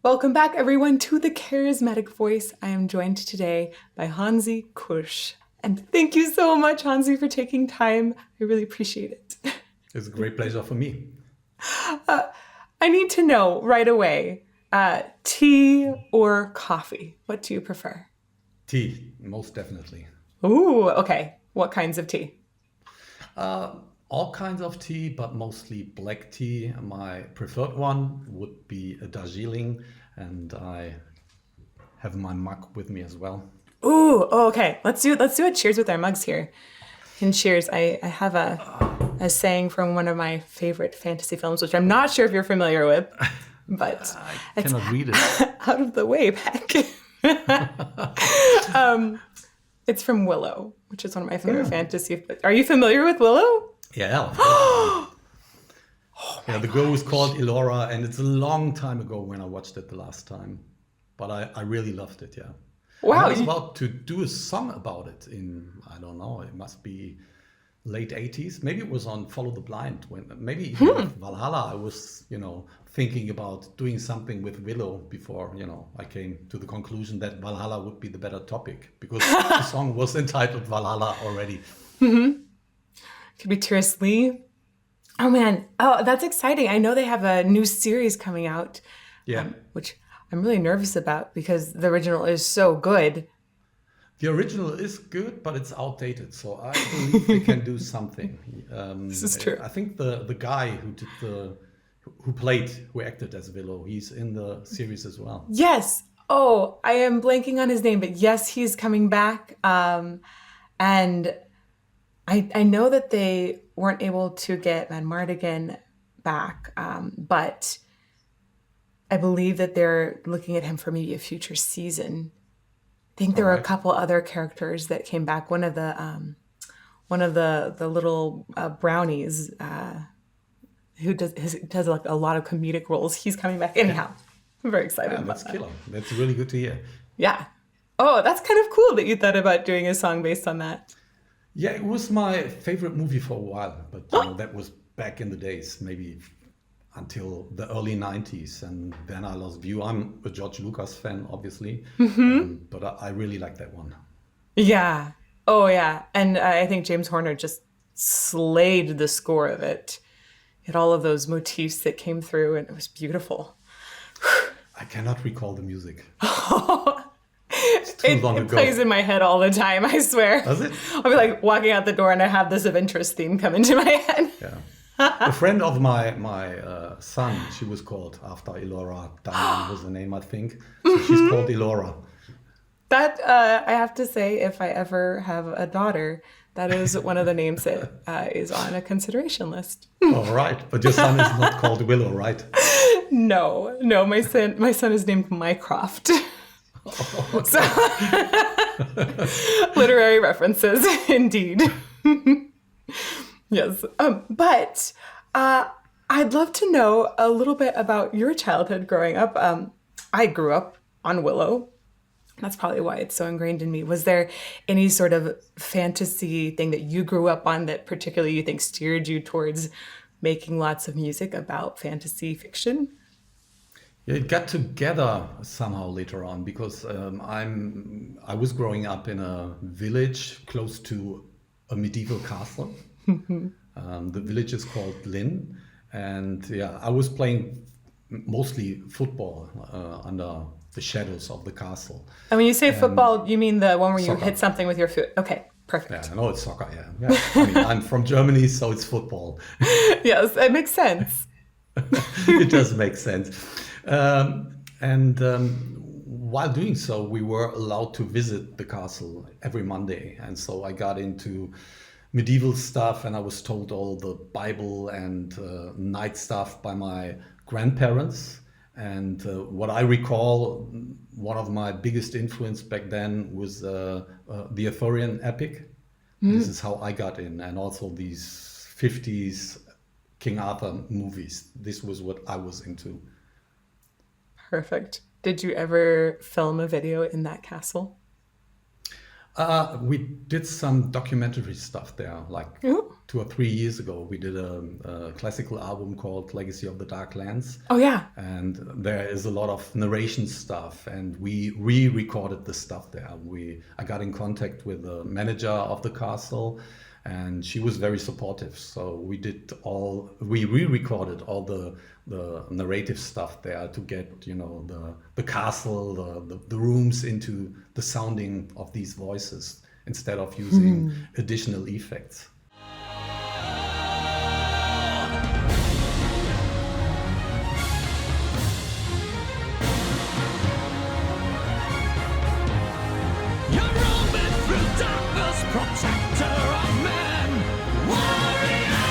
Welcome back, everyone, to the Charismatic Voice. I am joined today by Hansi Kürsch. And thank you so much, Hansi, for taking time. I really appreciate it. It's a great pleasure for me. I need to know right away, tea or coffee? What do you prefer? Tea, most definitely. Ooh, okay. What kinds of tea? All kinds of tea, but mostly black tea. My preferred one would be a Darjeeling, and I have my mug with me as well. Ooh, okay. Let's do a cheers with our mugs here. And cheers. I have a saying from one of my favorite fantasy films, which I'm not sure if you're familiar with, but I cannot read it. Out of the way, Beck. It's from Willow, which is one of my favorite fantasy. Are you familiar with Willow? Yeah. The girl was called Elora, and it's a long time ago when I watched it the last time. But I really loved it, yeah. Wow. I was about to do a song about it in, I don't know, it must be late 80s. Maybe it was on Follow the Blind. Maybe even with Valhalla, I was, thinking about doing something with Willow before, I came to the conclusion that Valhalla would be the better topic because the song was entitled Valhalla already. Mm-hmm. Could be Tiris Lee. Oh, man. Oh, that's exciting. I know they have a new series coming out. Yeah. Which I'm really nervous about because the original is so good. The original is good, but it's outdated. So I believe they can do something. This is true. I think the guy who acted as Willow, he's in the series as well. Yes. Oh, I am blanking on his name, but yes, he's coming back. And I know that they weren't able to get Van Mardigan back, but I believe that they're looking at him for maybe a future season. I think there were a couple other characters that came back. One of the little brownies who does like a lot of comedic roles. He's coming back anyhow. I'm very excited about that's that. killer. That's really good to hear. Yeah. Oh, that's kind of cool that you thought about doing a song based on that. Yeah, it was my favorite movie for a while, but that was back in the days, maybe until the early 90s, and then I lost view. I'm a George Lucas fan, obviously, but I really like that one. Yeah. Oh, yeah. And I think James Horner just slayed the score of it. It had all of those motifs that came through, and it was beautiful. I cannot recall the music. It plays in my head all the time, I swear. Does it? I'll be like walking out the door and I have this of interest theme come into my head. Yeah. A friend of my son, she was called after Elora. Diane was the name, I think. So she's called Elora. That, I have to say, if I ever have a daughter, that is one of the names that is on a consideration list. All right. But your son is not called Willow, right? No, my son is named Mycroft. So, literary references, indeed. Yes. But I'd love to know a little bit about your childhood growing up. I grew up on Willow. That's probably why it's so ingrained in me. Was there any sort of fantasy thing that you grew up on that particularly you think steered you towards making lots of music about fantasy fiction? Yeah, it got together somehow later on because I was growing up in a village close to a medieval castle. The village is called Lynn, and I was playing mostly football under the shadows of the castle. And when you say football, you mean the one where soccer. You hit something with your foot? Okay, perfect. Yeah, I know it's soccer. Yeah. I mean, I'm from Germany, so it's football. Yes, it makes sense. It does make sense. While doing so, we were allowed to visit the castle every Monday. And so I got into medieval stuff, and I was told all the Bible and knight stuff by my grandparents. And what I recall, one of my biggest influence back then was the Arthurian epic. This is how I got in. And also these 50s King Arthur movies. This was what I was into. Perfect. Did you ever film a video in that castle? We did some documentary stuff there, like 2 or 3 years ago, we did a classical album called Legacy of the Dark Lands. Oh, yeah. And there is a lot of narration stuff, and we re-recorded the stuff there. I got in contact with the manager of the castle, and she was very supportive. So we re-recorded all the narrative stuff there to get, the castle, the rooms into the sounding of these voices instead of using additional effects. Protector of man, warrior,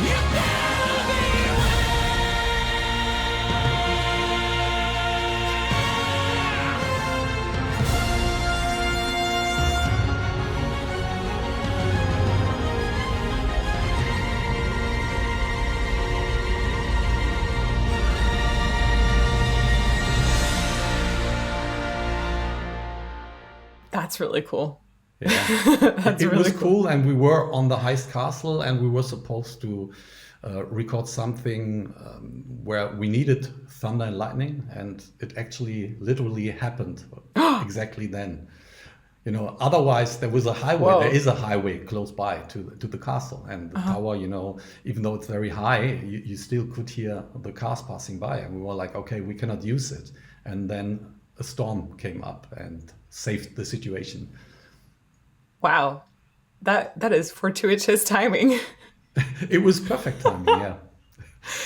you better That's really cool. Yeah, That's it really was cool, and we were on the Heist Castle, and we were supposed to record something where we needed thunder and lightning, and it actually literally happened exactly then. Otherwise there was a highway. Whoa. There is a highway close by to the castle, and the tower. Even though it's very high, you still could hear the cars passing by, and we were like, okay, we cannot use it. And then a storm came up and saved the situation. Wow. That is fortuitous timing. It was perfect timing, yeah.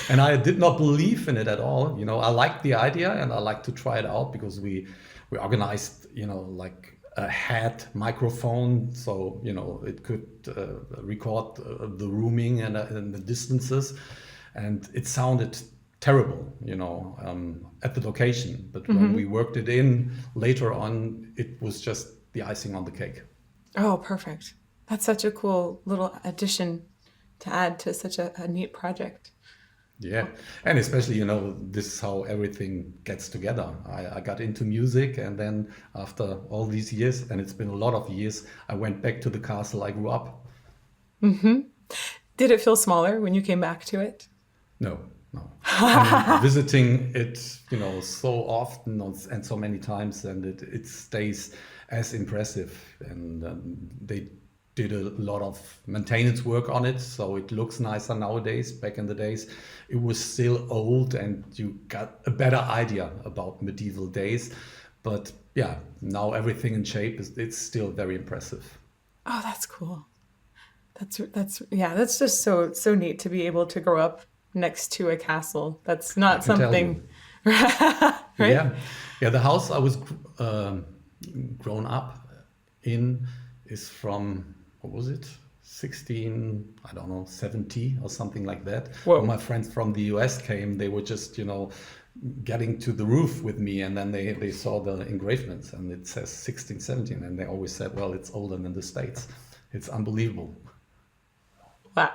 And I did not believe in it at all. I liked the idea, and I liked to try it out because we organized, like a head microphone, so it could record the rooming and the distances, and it sounded terrible, at the location. But when we worked it in later on, it was just the icing on the cake. Oh, perfect. That's such a cool little addition to add to such a neat project. Yeah, and especially, this is how everything gets together. I got into music, and then after all these years, and it's been a lot of years, I went back to the castle I grew up. Did it feel smaller when you came back to it? No. I'm visiting it, so often and so many times, and it stays as impressive. And they did a lot of maintenance work on it, so it looks nicer nowadays. Back in the days, it was still old, and you got a better idea about medieval days. But yeah, now everything in shape it's still very impressive. Oh, that's cool. That's just so neat to be able to grow up next to a castle. That's not something, right? Yeah. The house I was grown up in is from, what was it? 70 or something like that. Whoa. When my friends from the US came, they were just, getting to the roof with me, and then they saw the engravements, and it says 1617, and they always said, well, it's older than the States. It's unbelievable. Wow.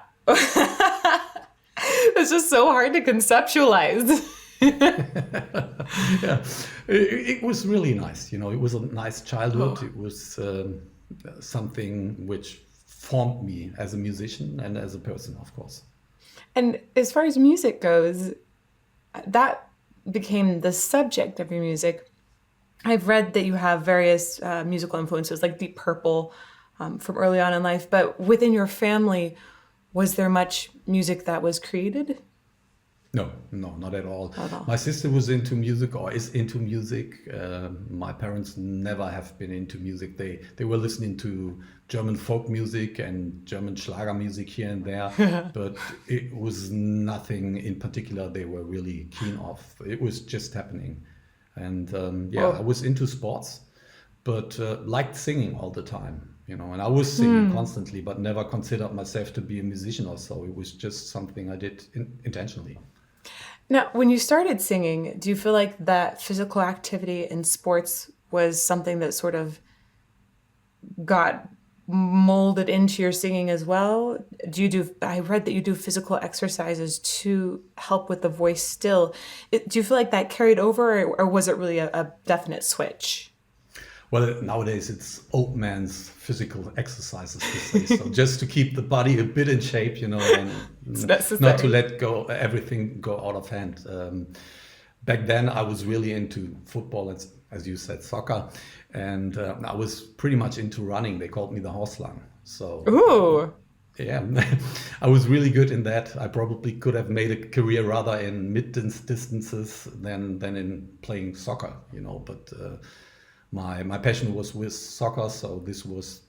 It's just so hard to conceptualize. Yeah, it was really nice. It was a nice childhood. It was something which formed me as a musician and as a person, of course. And as far as music goes, that became the subject of your music. I've read that you have various musical influences like Deep Purple from early on in life, but within your family, was there much music that was created? No, not at all. My sister was into music, or is into music. My parents never have been into music. They were listening to German folk music and German Schlager music here and there, but it was nothing in particular they were really keen of. It was just happening. And I was into sports, but liked singing all the time. And I was singing constantly, but never considered myself to be a musician or so. It was just something I did intentionally. Now, when you started singing, do you feel like that physical activity in sports was something that sort of got molded into your singing as well? I read that you do physical exercises to help with the voice still. Do you feel like that carried over, or was it really a definite switch? Well, nowadays it's old man's physical exercises to say so, just to keep the body a bit in shape, and not to let everything go out of hand. Back then, I was really into football, as you said, soccer, and I was pretty much into running. They called me the Horselang. So, ooh, yeah, I was really good in that. I probably could have made a career rather in mid-distances than in playing soccer, But my passion was with soccer, so this was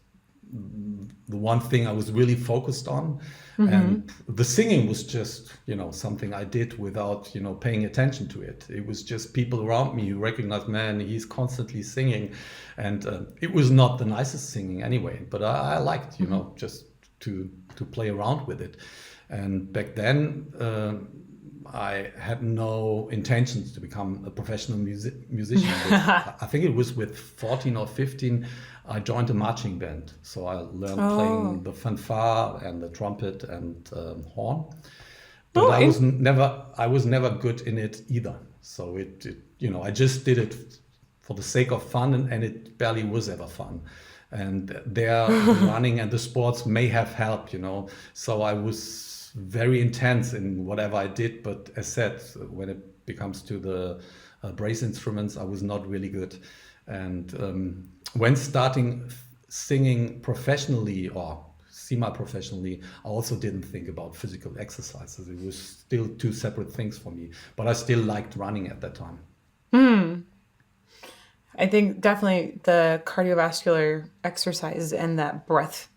the one thing I was really focused on. And the singing was just, something I did without, paying attention to it. It was just people around me who recognized, man, he's constantly singing. And it was not the nicest singing anyway, but I liked, just to play around with it. And back then, I had no intentions to become a professional musician. I think it was with 14 or 15, I joined a marching band. So I learned playing the fanfare and the trumpet and horn. But I was never good in it either. So it I just did it for the sake of fun, and it barely was ever fun. And the running and the sports may have helped, So I was very intense in whatever I did, but as said, when it becomes to the brass instruments, I was not really good. And when starting singing professionally or semi-professionally, I also didn't think about physical exercises. It was still two separate things for me, but I still liked running at that time. I think definitely the cardiovascular exercise and that breath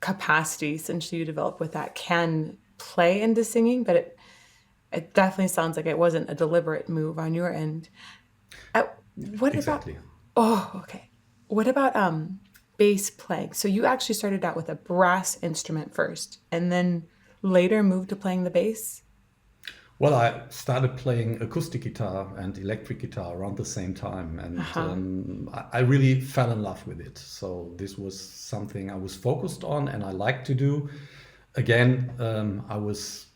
capacity essentially you develop with that can play into singing, but it definitely sounds like it wasn't a deliberate move on your end. What Exactly. What about bass playing? So you actually started out with a brass instrument first and then later moved to playing the bass? Well, I started playing acoustic guitar and electric guitar around the same time, and I really fell in love with it. So this was something I was focused on and I liked to do. Again, I was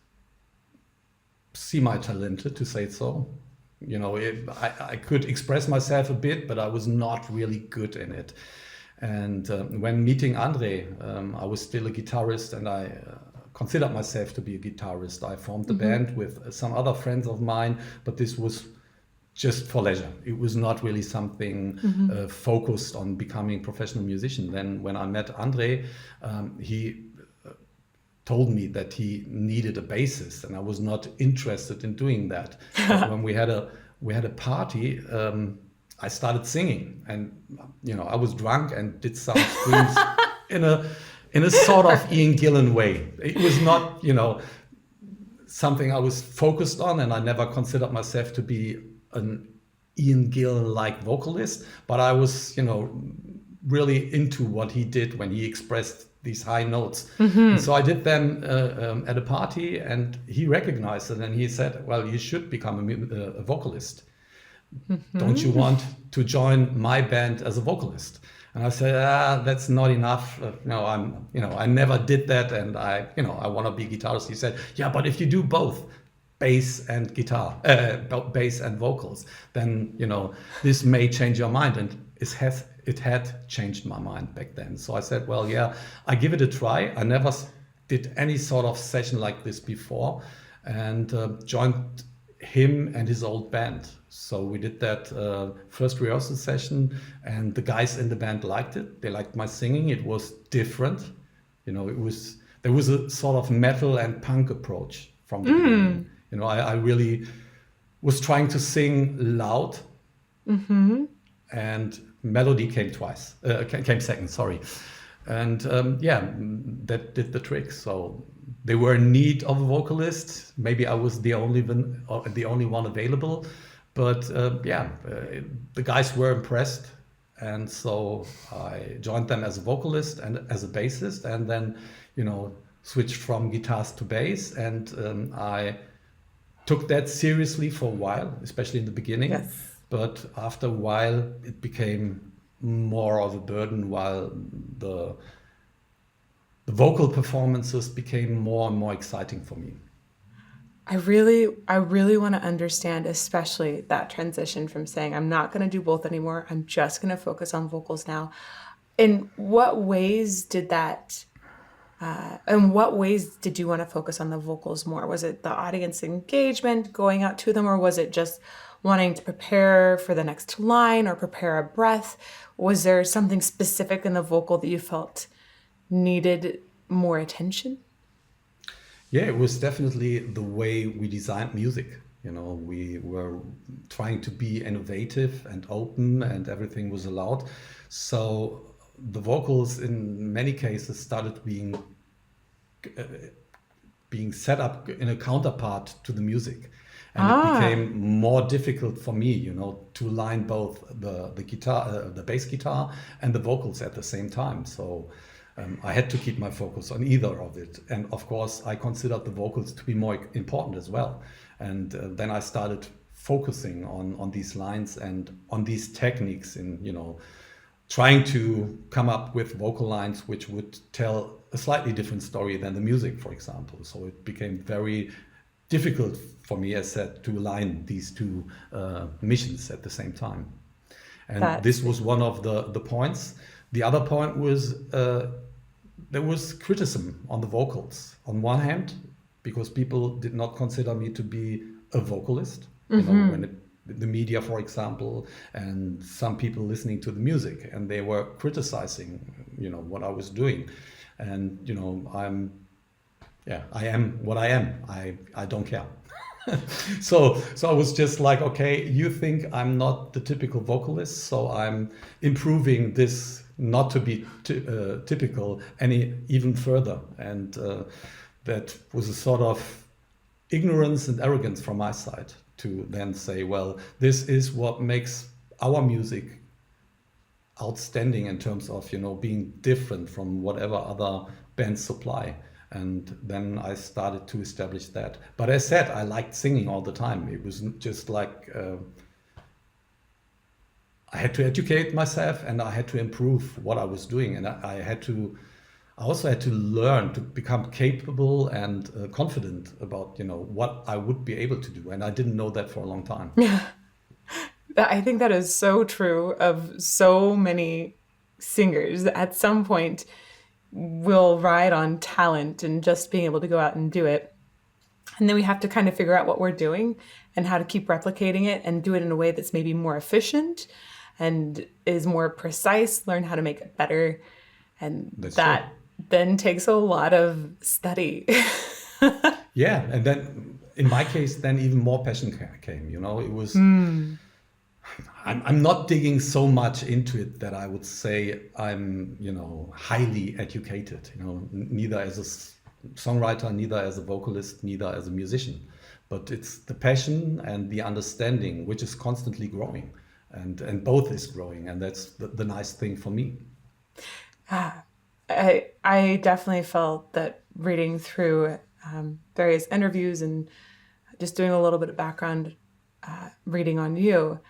semi-talented, to say it so. I could express myself a bit, but I was not really good in it. And when meeting Andre, I was still a guitarist, and I considered myself to be a guitarist. I formed a band with some other friends of mine, but this was just for leisure. It was not really something focused on becoming a professional musician. Then when I met Andre, he told me that he needed a bassist, and I was not interested in doing that. But when we had a party, I started singing, and I was drunk and did some screams in a sort of Ian Gillan way. It was not, something I was focused on, and I never considered myself to be an Ian Gillan-like vocalist, but I was, really into what he did when he expressed these high notes. And so I did them at a party, and he recognized it, and he said, well, you should become a vocalist. Don't you want to join my band as a vocalist? And I said, that's not enough. I never did that, and I want to be a guitarist. He said, yeah, but if you do both, bass and guitar, bass and vocals, then this may change your mind. And it had changed my mind back then. So I said, well, yeah, I give it a try. I never did any sort of session like this before, and joined him and his old band. So we did that first rehearsal session, and the guys in the band liked it. They liked my singing. It was different. There was a sort of metal and punk approach from the beginning. I really was trying to sing loud, and melody came second, sorry. And that did the trick. So they were in need of a vocalist. Maybe I was the only one available. But the guys were impressed, and so I joined them as a vocalist and as a bassist, and then switched from guitars to bass, and I took that seriously for a while, especially in the beginning. Yes. But after a while, it became more of a burden, while the vocal performances became more and more exciting for me. I really want to understand, especially that transition from saying, I'm not going to do both anymore. I'm just going to focus on vocals now. In what ways did you want to focus on the vocals more? Was it the audience engagement, going out to them, or was it just wanting to prepare for the next line or prepare a breath? Was there something specific in the vocal that you felt needed more attention? Yeah, it was definitely the way we designed music. You know, we were trying to be innovative and open, and everything was allowed. So the vocals in many cases started being set up in a counterpart to the music. And it became more difficult for me, you know, to line both the guitar, the bass guitar and the vocals at the same time. So I had to keep my focus on either of it. And of course, I considered the vocals to be more important as well. And then I started focusing on these lines and on these techniques in, you know, trying to come up with vocal lines which would tell a slightly different story than the music, for example. So it became very difficult for me, as said, to align these two missions at the same time. And this was one of the points. The other point was there was criticism on the vocals. On one hand, because people did not consider me to be a vocalist. You know, when the media, for example, and some people listening to the music, and they were criticizing, you know, what I was doing. And, you know, I am what I am. I don't care. So I was just like, okay, you think I'm not the typical vocalist, so I'm improving this not to be typical even further. And that was a sort of ignorance and arrogance from my side to then say, well, this is what makes our music outstanding in terms of, you know, being different from whatever other bands supply. And then I started to establish that. But as said, I liked singing all the time. It was just like I had to educate myself and I had to improve what I was doing. And I also had to learn to become capable and confident about, you know, what I would be able to do. And I didn't know that for a long time. Yeah. I think that is so true of so many singers. At some point, will ride on talent and just being able to go out and do it. And then we have to kind of figure out what we're doing and how to keep replicating it and do it in a way that's maybe more efficient and is more precise, learn how to make it better. And that then takes a lot of study. Yeah. And then in my case, then even more passion came, you know, it was... I'm not digging so much into it that I would say I'm, you know, highly educated, you know, neither as a songwriter, neither as a vocalist, neither as a musician. But it's the passion and the understanding which is constantly growing, and both is growing. And that's the nice thing for me. I definitely felt that reading through various interviews and just doing a little bit of background reading on you,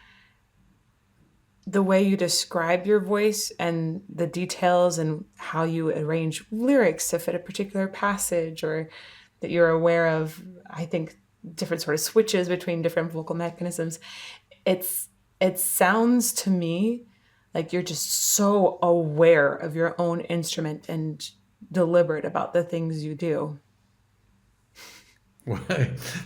the way you describe your voice and the details and how you arrange lyrics to fit a particular passage, or that you're aware of, I think, different sort of switches between different vocal mechanisms. It sounds to me like you're just so aware of your own instrument and deliberate about the things you do. Well,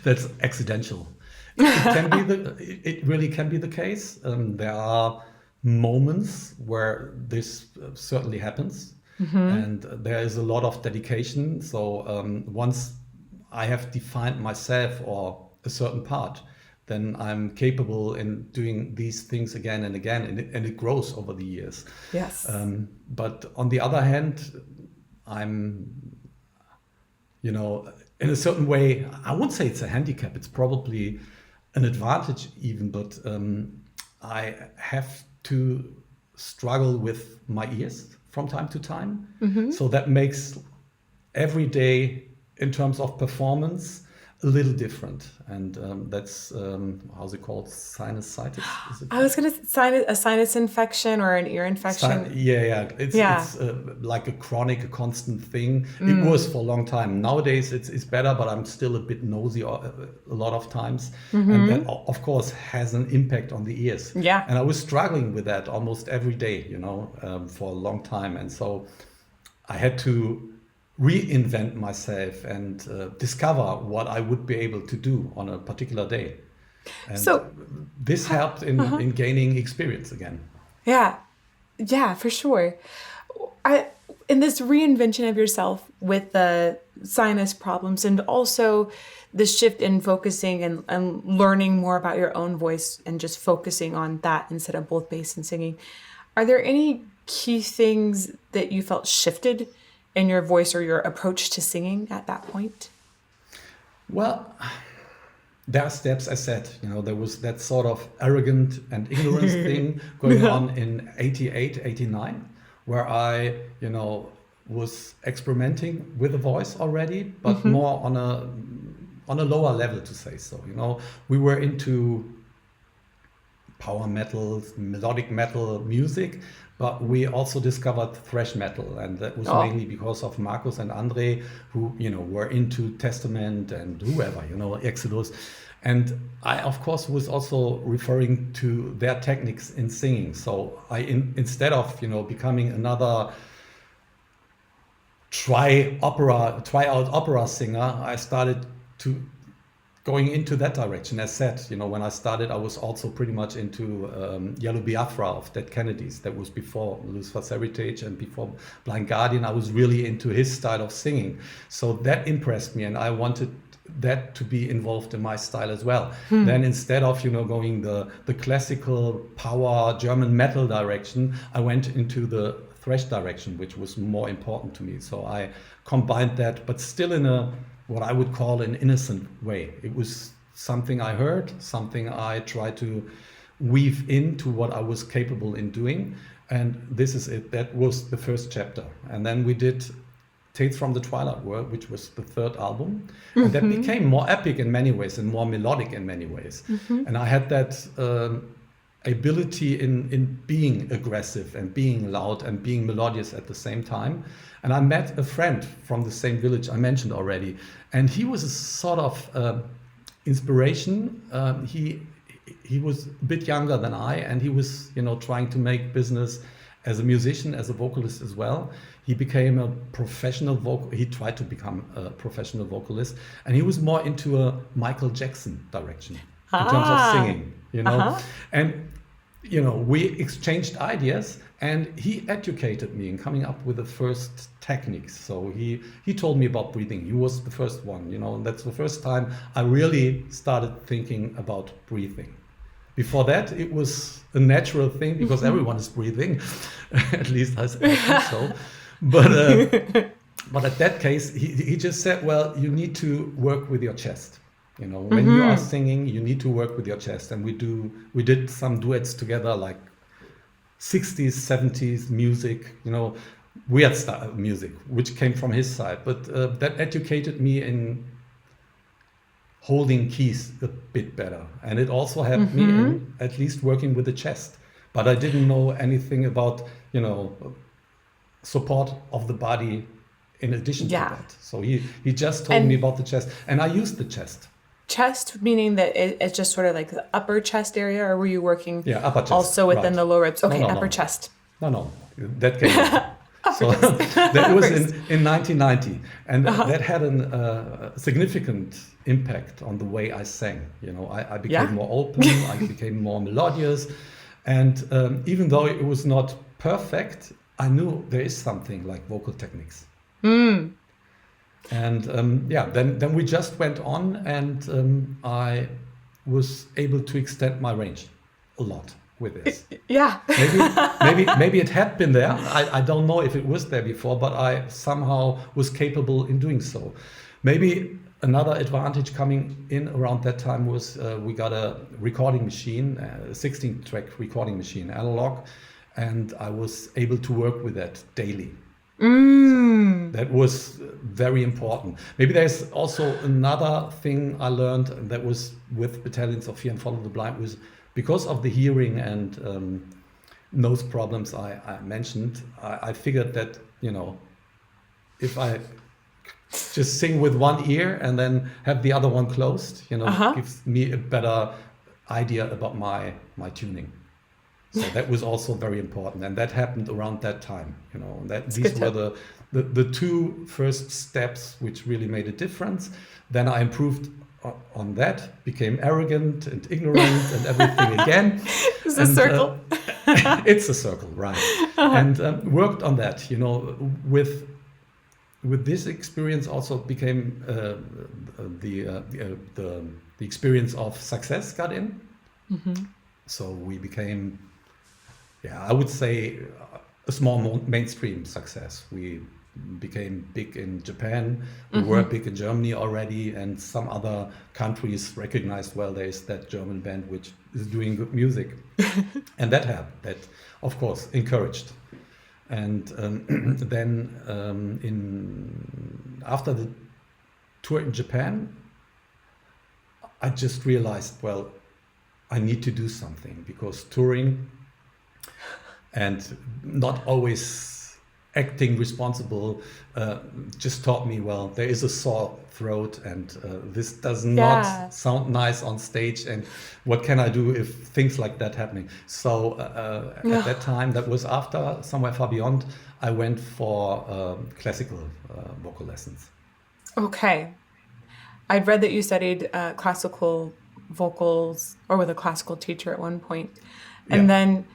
that's accidental. It really can be the case. There are moments where this certainly happens, and there is a lot of dedication. So once I have defined myself or a certain part, then I'm capable in doing these things again and again, and it grows over the years. Yes. But on the other hand, I'm, you know, in a certain way, I won't say it's a handicap. It's probably an advantage even, but I have to struggle with my ears from time to time. So that makes every day in terms of performance a little different, and that's how's it called? Sinusitis? Is it? I was going to a sinus infection or an ear infection. Yeah. It's like a chronic, a constant thing. It was for a long time. Nowadays, it's better, but I'm still a bit nosy a lot of times, and that of course has an impact on the ears. Yeah. And I was struggling with that almost every day, for a long time, and so I had to reinvent myself and discover what I would be able to do on a particular day. And So- this helped in gaining experience again. Yeah, for sure. In this reinvention of yourself with the sinus problems and also the shift in focusing and learning more about your own voice and just focusing on that instead of both bass and singing, are there any key things that you felt shifted in your voice or your approach to singing at that point? Well, there are steps, I said, there was that sort of arrogant and ignorance thing going on in 88, 89, where I, was experimenting with the voice already, but more on a lower level, to say so. We were into power metal, melodic metal music, but we also discovered thrash metal, and that was mainly because of Marcus and Andre, who were into Testament and whoever, Exodus. And I, of course, was also referring to their techniques in singing. So instead of becoming another tryout opera singer, I started to going into that direction. As said, when I started, I was also pretty much into Yellow Biafra of Dead Kennedys. That was before Lucifer's Heritage and before Blind Guardian. I was really into his style of singing. So that impressed me, and I wanted that to be involved in my style as well. Then instead of going the classical power German metal direction, I went into the thrash direction, which was more important to me. So I combined that, but still in what I would call an innocent way. It was something I heard, something I tried to weave into what I was capable in doing, and this is it. That was the first chapter, and then we did Tales from the Twilight World, which was the third album, and that became more epic in many ways and more melodic in many ways. And I had that ability in being aggressive and being loud and being melodious at the same time. And I met a friend from the same village I mentioned already, and he was a sort of inspiration. He was a bit younger than I, and he was trying to make business as a musician, as a vocalist as well. He became a professional he tried to become a professional vocalist, and he was more into a Michael Jackson direction in terms of singing, and we exchanged ideas, and he educated me in coming up with the first techniques. So he told me about breathing. He was the first one, and that's the first time I really started thinking about breathing. Before that, it was a natural thing because everyone is breathing, at least I think so. But at that case, he just said, well, you need to work with your chest. When you are singing, you need to work with your chest. And we did some duets together, like 60s, 70s music, weird style music, which came from his side. But that educated me in holding keys a bit better. And it also helped me in at least working with the chest. But I didn't know anything about, support of the body in addition to that. So he just told me about the chest, and I used the chest. Chest meaning that it's just sort of like the upper chest area, or were you working upper chest, also within the lower ribs? Okay, no, upper chest. No, that came so that was in 1990, and that had a significant impact on the way I sang. I became more open, I became more melodious, and even though it was not perfect, I knew there is something like vocal techniques. And then we just went on, and I was able to extend my range a lot with this. Maybe it had been there. I don't know if it was there before, but I somehow was capable in doing so. Maybe another advantage coming in around that time was we got a recording machine, a 16-track recording machine, analog, and I was able to work with that daily. That was very important. Maybe there's also another thing I learned, and that was with Battalions of Fear and Follow the Blind, was because of the hearing and nose problems I mentioned, I figured that, if I just sing with one ear and then have the other one closed, gives me a better idea about my tuning. So that was also very important, and that happened around that time. These were the two first steps which really made a difference. Then I improved on that, became arrogant and ignorant and everything again. It's a circle. It's a circle, right? And worked on that. With this experience also became the experience of success got in. So we became, I would say, a small mainstream success. We became big in Japan. We were big in Germany already, and some other countries recognized, well, there is that German band which is doing good music. And that happened. That, of course, encouraged. And then after the tour in Japan, I just realized, well, I need to do something, because touring and not always acting responsible just taught me, well, there is a sore throat, and this does not sound nice on stage, and what can I do if things like that happening? So at that time, that was after Somewhere Far Beyond, I went for classical vocal lessons. Okay. I'd read that you studied classical vocals, or with a classical teacher at one point. And then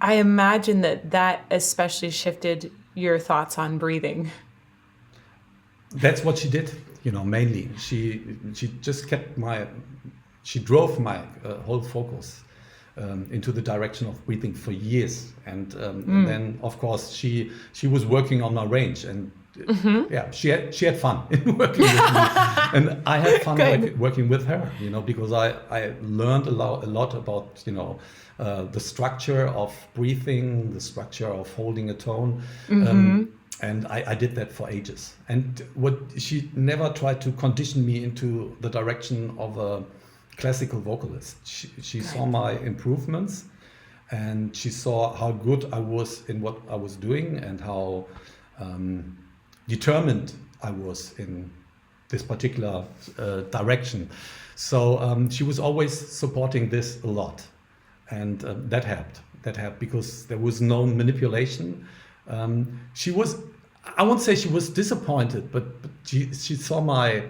I imagine that especially shifted your thoughts on breathing. That's what she did, mainly. She just she drove my whole focus into the direction of breathing for years. And then, of course, she was working on my range, and she had fun in working with me, and I had fun working with her, because I learned a lot about, the structure of breathing, the structure of holding a tone. And I did that for ages. And she never tried to condition me into the direction of a classical vocalist. She saw my improvements, and she saw how good I was in what I was doing, and how determined I was in this particular direction. So she was always supporting this a lot. And that helped. That helped because there was no manipulation. She was, I won't say she was disappointed, but she saw my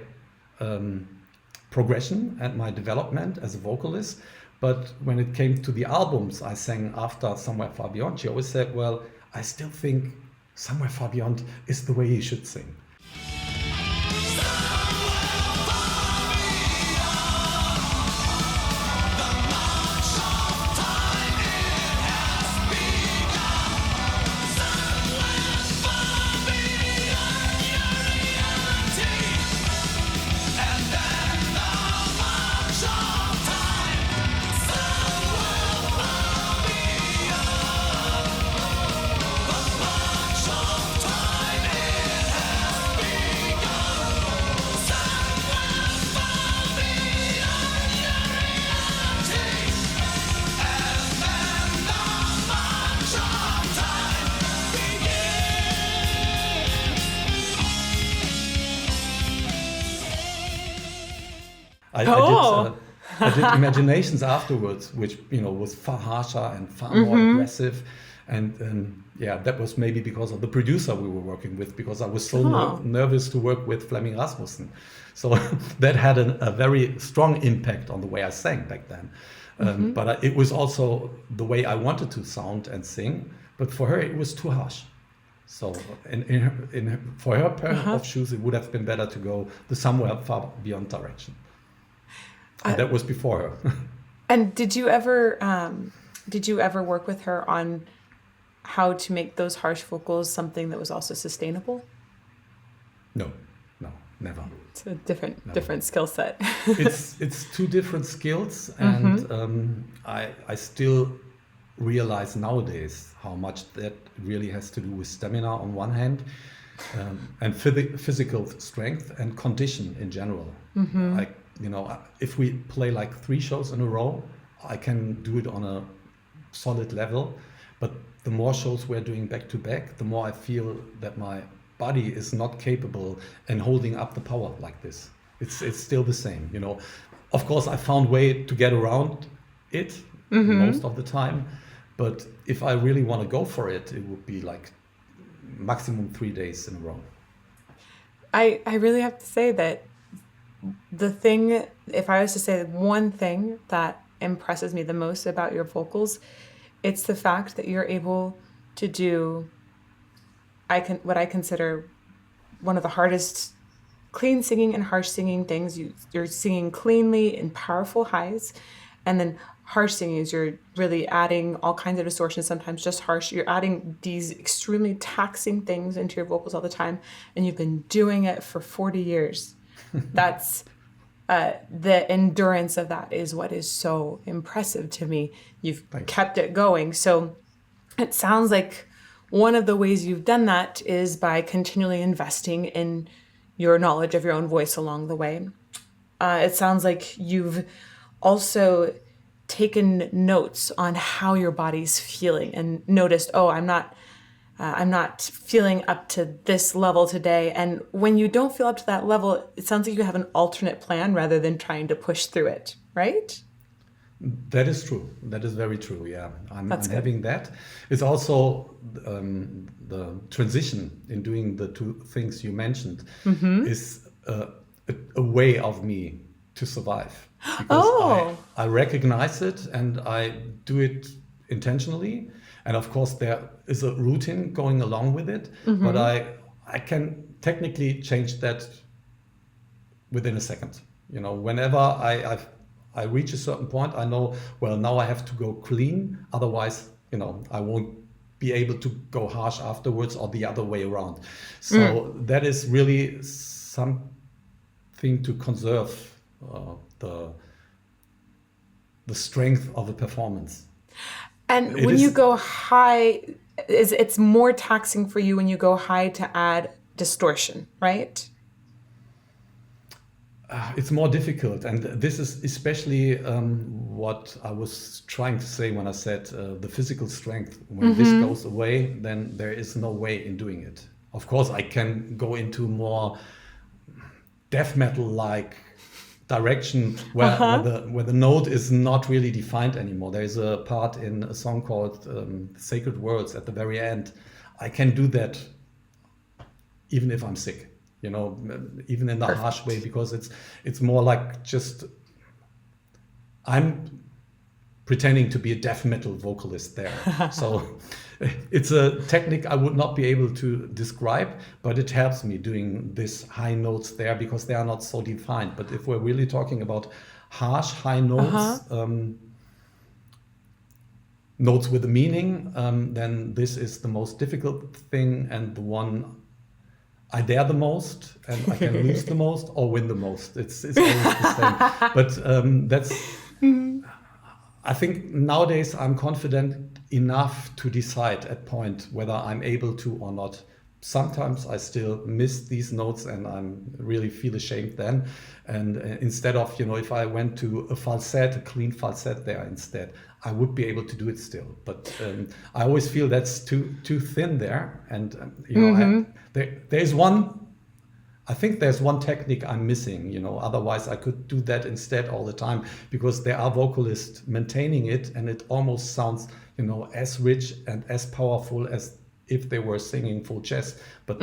progression and my development as a vocalist. But when it came to the albums I sang after Somewhere Far Beyond, she always said, well, I still think Somewhere Far Beyond is the way you should sing. I did Imaginations afterwards, which was far harsher and far more aggressive, and that was maybe because of the producer we were working with, because I was so nervous to work with Flemming Rasmussen. So that had a very strong impact on the way I sang back then. But it was also the way I wanted to sound and sing. But for her, it was too harsh. So for her pair of shoes, it would have been better to go the Somewhere Far Beyond direction. And that was before her. And did you ever work with her on how to make those harsh vocals something that was also sustainable? No, never. It's a different skill set. It's two different skills, and I still realize nowadays how much that really has to do with stamina on one hand, and physical strength and condition in general. Like, if we play like 3 shows in a row, I can do it on a solid level, but the more shows we're doing back to back, the more I feel that my body is not capable and holding up the power like this. It's still the same, Of course, I found way to get around it most of the time, but if I really want to go for it, it would be like maximum 3 days in a row. I really have to say that the thing, if I was to say one thing that impresses me the most about your vocals, it's the fact that you're able to do what I consider one of the hardest clean singing and harsh singing things. You're singing cleanly in powerful highs, and then harsh singing is you're really adding all kinds of distortion, sometimes just harsh. You're adding these extremely taxing things into your vocals all the time, and you've been doing it for 40 years. That's the endurance of that is what is so impressive to me. You've kept it going. So it sounds like one of the ways you've done that is by continually investing in your knowledge of your own voice along the way. It sounds like you've also taken notes on how your body's feeling and noticed, I'm not feeling up to this level today. And when you don't feel up to that level, it sounds like you have an alternate plan rather than trying to push through it, right? That is true. That is very true. Yeah, I'm having that. It's also the transition in doing the 2 things you mentioned is a way of me to survive. Because I recognize it and I do it intentionally. And of course, there is a routine going along with it, but I can technically change that within a second. Whenever I reach a certain point, I know, well, now I have to go clean. Otherwise, I won't be able to go harsh afterwards, or the other way around. So that is really something to conserve the strength of a performance. And when you go high, it's more taxing for you when you go high to add distortion, right? It's more difficult, and this is especially what I was trying to say when I said the physical strength. When this goes away, then there is no way in doing it. Of course, I can go into more death metal-like direction where the note is not really defined anymore. There is a part in a song called Sacred Words at the very end. I can do that even if I'm sick. Even in the harsh way, because it's more like just I'm pretending to be a death metal vocalist there. So it's a technique I would not be able to describe, but it helps me doing these high notes there because they are not so defined. But if we're really talking about harsh high notes, notes with a meaning, then this is the most difficult thing and the one I dare the most, and I can lose the most or win the most. It's always the same. But that's. I think nowadays I'm confident enough to decide at point whether I'm able to or not. Sometimes I still miss these notes, and I really feel ashamed then. And instead of, if I went to a falset, a clean falset there instead, I would be able to do it still. But I always feel that's too thin there. And there's one. I think there's one technique I'm missing. Otherwise I could do that instead all the time, because there are vocalists maintaining it, and it almost sounds, as rich and as powerful as if they were singing full chest. But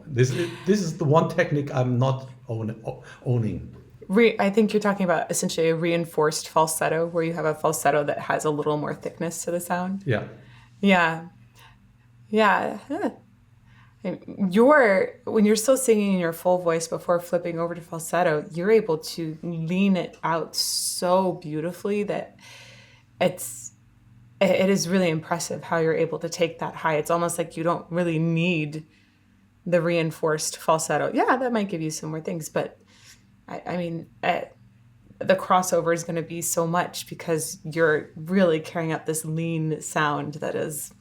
this is the one technique I'm not owning. I think you're talking about essentially a reinforced falsetto, where you have a falsetto that has a little more thickness to the sound. Yeah. When you're still singing in your full voice before flipping over to falsetto, you're able to lean it out so beautifully that it is really impressive how you're able to take that high. It's almost like you don't really need the reinforced falsetto. Yeah, that might give you some more things, but the crossover is going to be so much because you're really carrying out this lean sound that is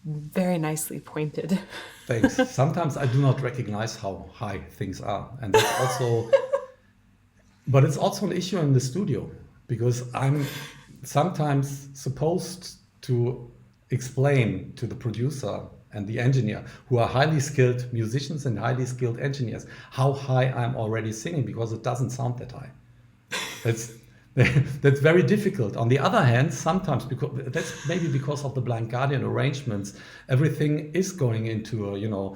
very nicely pointed. Thanks. Sometimes I do not recognize how high things are, and that's also, but it's also an issue in the studio because I'm sometimes supposed to explain to the producer and the engineer, who are highly skilled musicians and highly skilled engineers, how high I'm already singing because it doesn't sound that high. That's very difficult. On the other hand, sometimes that's maybe because of the Blind Guardian arrangements, everything is going into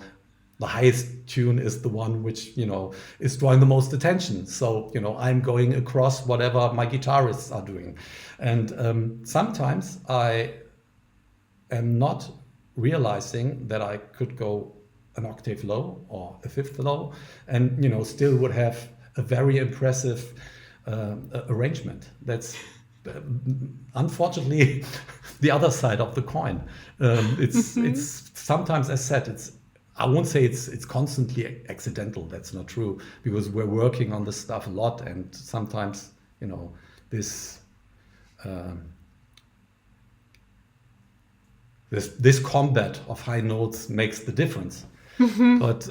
the highest tune is the one which is drawing the most attention. So I'm going across whatever my guitarists are doing, and sometimes I am not realizing that I could go an octave low or a fifth low, and still would have a very impressive arrangement. That's unfortunately the other side of the coin. It's sometimes, as said, I won't say it's constantly accidental. That's not true, because we're working on this stuff a lot, and sometimes this combat of high notes makes the difference. But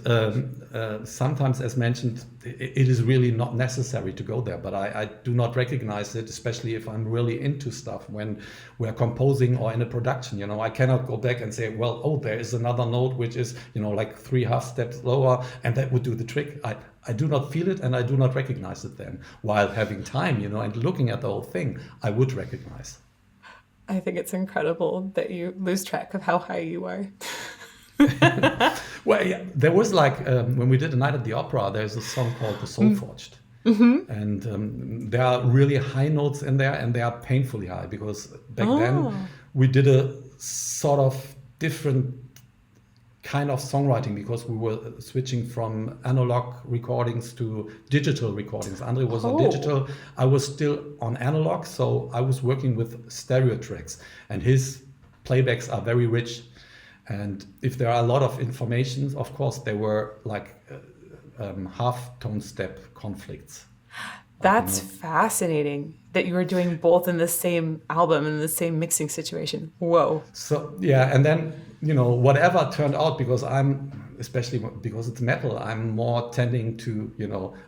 sometimes, as mentioned, it is really not necessary to go there. But I do not recognize it, especially if I'm really into stuff when we're composing or in a production. I cannot go back and say, well, there is another note which is like 3 half steps lower, and that would do the trick. I do not feel it, and I do not recognize it then. While having time, and looking at the whole thing, I would recognize. I think it's incredible that you lose track of how high you are. Well, yeah, there was when we did A Night at the Opera, there's a song called The Soul Forged. And there are really high notes in there, and they are painfully high, because back then we did a sort of different kind of songwriting, because we were switching from analog recordings to digital recordings. Andre was on digital, I was still on analog, so I was working with stereo tracks, and his playbacks are very rich. And if there are a lot of information, of course, there were half tone step conflicts. That's fascinating that you were doing both in the same album, in the same mixing situation. Whoa. So, yeah. And then, whatever turned out, because especially because it's metal, I'm more tending to,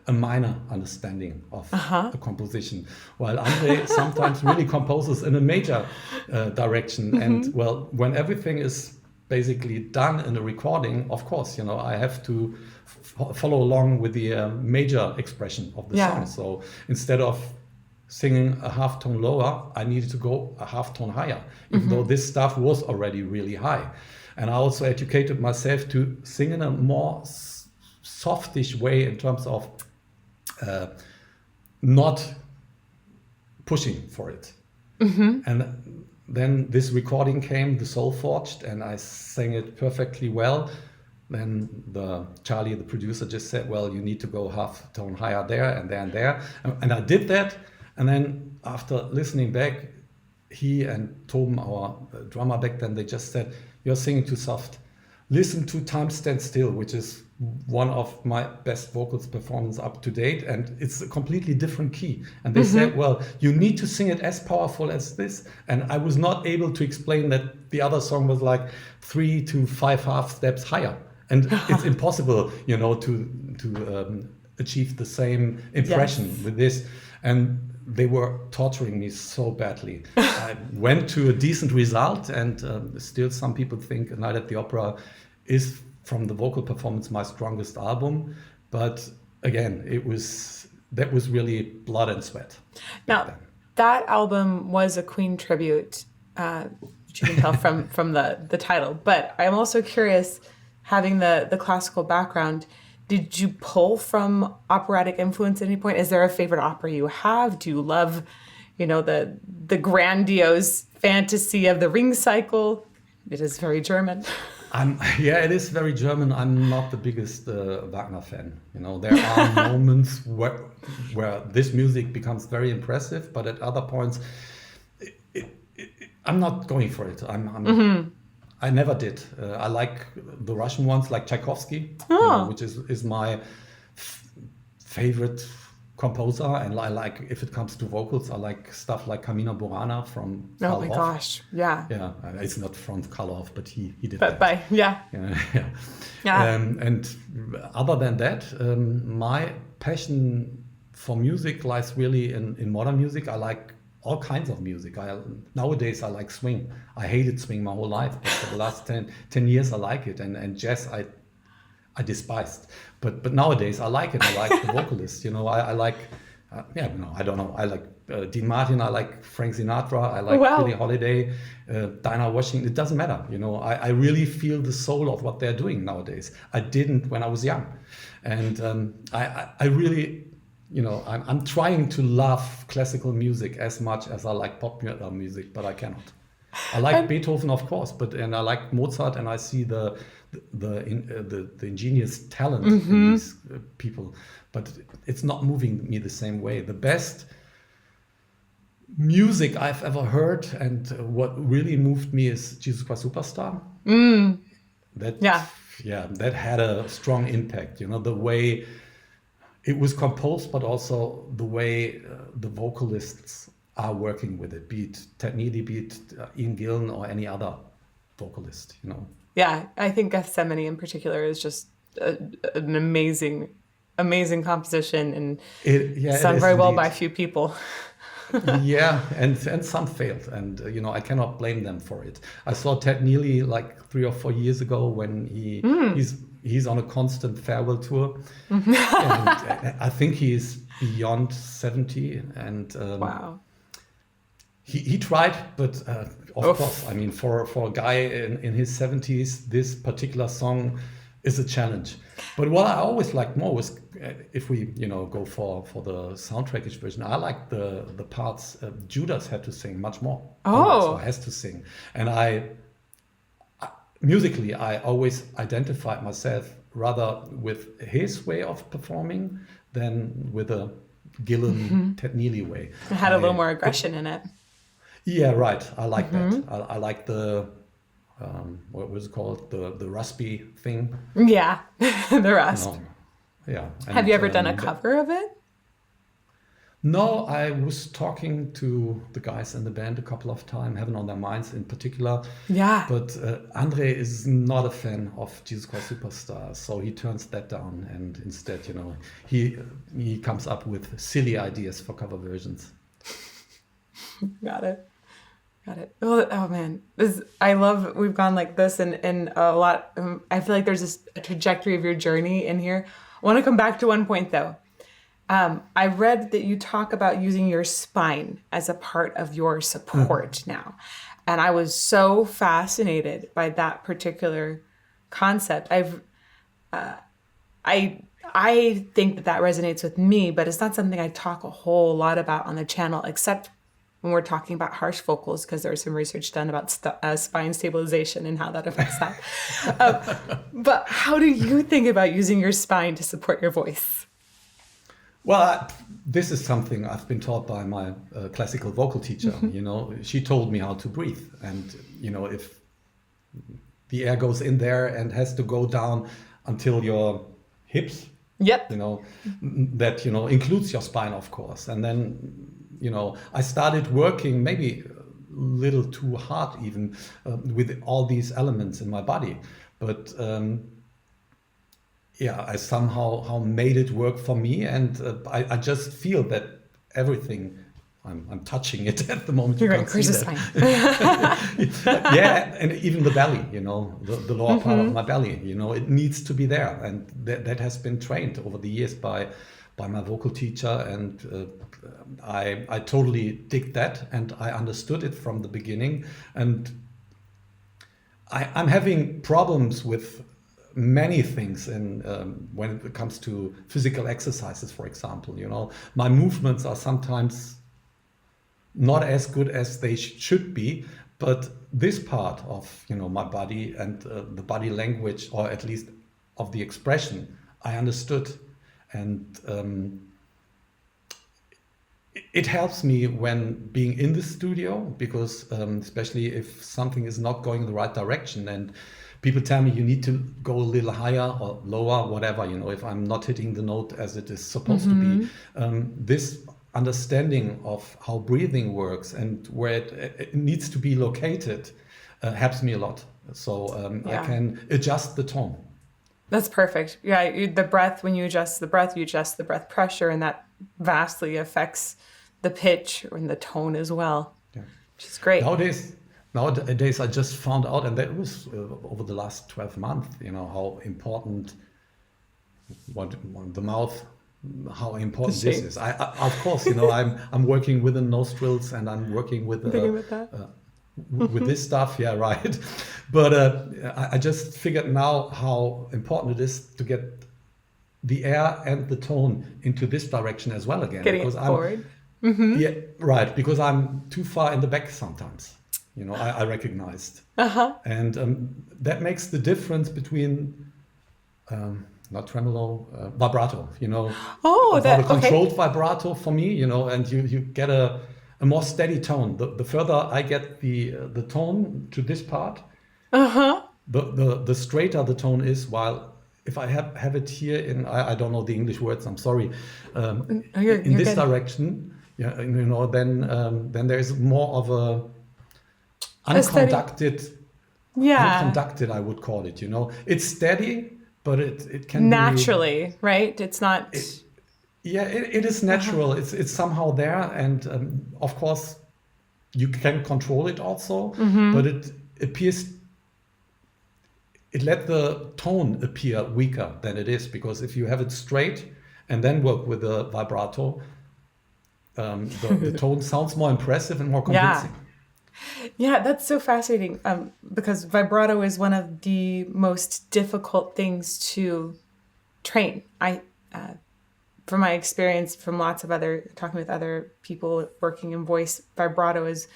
a minor understanding of a composition. While Andre sometimes really composes in a major direction. And when everything is basically done in a recording, of course, I have to follow along with the major expression of the song. So instead of singing a half tone lower, I needed to go a half tone higher, even though this stuff was already really high. And I also educated myself to sing in a more softish way, in terms of not pushing for it. And then this recording came, The Soul Forged, and I sang it perfectly well. Then Charlie, the producer, just said, well, you need to go half tone higher there and there and there. And I did that. And then after listening back, he and Tom, our drummer back then, they just said, you're singing too soft. Listen to Time Stand Still, which is one of my best vocals performance up to date, and it's a completely different key. And they said, well, you need to sing it as powerful as this. And I was not able to explain that the other song was 3 to 5 half steps higher. And it's impossible, to achieve the same impression with this. And they were torturing me so badly. I went to a decent result, and still some people think A Night at the Opera is, from the vocal performance, my strongest album. But again, that was really blood and sweat. Now, that album was a Queen tribute, which you can tell from the title. But I'm also curious, having the classical background, did you pull from operatic influence at any point? Is there a favorite opera you have? Do you love, the grandiose fantasy of the Ring cycle? It is very German. It is very German. I'm not the biggest Wagner fan. There are moments where this music becomes very impressive, but at other points, I'm not going for it. I never did. I like the Russian ones, like Tchaikovsky, which is my favorite composer, and I like, if it comes to vocals, I like stuff like Camino Burana from Oh Karl my Orff. gosh. Yeah. Yeah, it's not from Karl Orff, but he did But that. yeah. Yeah. And other than that, my passion for music lies really in modern music. I like all kinds of music. Nowadays I like swing. I hated swing my whole life, but for the last 10 years I like it. And jazz I despised. But nowadays I like it. I like the vocalist. I like, I don't know. I like Dean Martin. I like Frank Sinatra. I like Wow. Billie Holiday, Dinah Washington. It doesn't matter. I really feel the soul of what they're doing nowadays. I didn't when I was young. And I really, I'm trying to love classical music as much as I like pop music, but I cannot. I like Beethoven, of course, and I like Mozart, and I see the ingenious talent in these people, but it's not moving me the same way. The best music I've ever heard, and what really moved me, is Jesus Christ Superstar. That had a strong impact. The way it was composed, but also the way the vocalists are working with it, be it Ted Neely, be it Ian Gillan, or any other vocalist. Yeah, I think Gethsemane in particular is just an amazing composition, and sung very well by a few people. Yeah, and some failed, and I cannot blame them for it. I saw Ted Neely like 3 or 4 years ago when he's on a constant farewell tour, and I think he is beyond 70, and Wow. He tried, but of course, I mean, for a guy in his 70s, this particular song is a challenge. But what I always liked more was, if we go for the soundtrackish version, I like the parts Judas had to sing much more. Oh. Or has to sing, and musically I always identified myself rather with his way of performing than with a Gillan Ted Neely way. It had a little more aggression in it. Yeah, right. I like that. I like the what was it called, the raspy thing. Yeah, the rust. Yeah. Have you ever done a cover of it? No, I was talking to the guys in the band a couple of times, Heaven on Their Minds in particular. Yeah. But Andre is not a fan of Jesus Christ Superstar, so he turns that down, and instead, he comes up with silly ideas for cover versions. Got it. Oh man, we've gone like this and a lot. I feel like there's a trajectory of your journey in here. I want to come back to one point though. I read that you talk about using your spine as a part of your support now. And I was so fascinated by that particular concept. I think that resonates with me, but it's not something I talk a whole lot about on the channel, except when we're talking about harsh vocals, because there's some research done about spine stabilization and how that affects that. But how do you think about using your spine to support your voice? Well, this is something I've been taught by my classical vocal teacher. She told me how to breathe, and if the air goes in there and has to go down until your hips. Yep. That includes your spine, of course, and then. I started working maybe a little too hard even with all these elements in my body. But I somehow made it work for me. And I just feel that everything, I'm touching it at the moment. You're right, Chris's spine. Yeah, and even the belly, the lower part of my belly, it needs to be there. And that has been trained over the years by my vocal teacher, and I totally dig that, and I understood it from the beginning. And I'm having problems with many things, and when it comes to physical exercises, for example, my movements are sometimes not as good as they should be, but this part of my body and the body language, or at least of the expression, I understood. And it helps me when being in the studio, because especially if something is not going in the right direction, and people tell me you need to go a little higher or lower, whatever, if I'm not hitting the note as it is supposed to be. This understanding of how breathing works and where it needs to be located helps me a lot. So I can adjust the tone. That's perfect. Yeah, the breath, when you adjust the breath, you adjust the breath pressure, and that vastly affects the pitch and the tone as well, which is great. Nowadays, I just found out, and that was over the last 12 months, how important the mouth, how important this is. I of course, I'm working with the nostrils, and I'm working with with this stuff, right? But I just figured now how important it is to get the air and the tone into this direction as well again. Getting it forward. Yeah, right. Because I'm too far in the back sometimes. I recognized. And that makes the difference between not tremolo, vibrato. That controlled vibrato for me. And you get a more steady tone. The further I get the tone to this part, the straighter the tone is. While if I have it here in, I don't know the English words, I'm sorry, you're in this good. direction, then there is more of a unconducted, I would call it. It's steady, but it can naturally, right? It's not. It is natural. It's somehow there, and of course, you can control it also. But it appears. It let the tone appear weaker than it is, because if you have it straight and then work with the vibrato, the tone sounds more impressive and more convincing. Yeah, that's so fascinating, because vibrato is one of the most difficult things to train. From my experience, from talking with other people working in voice, vibrato is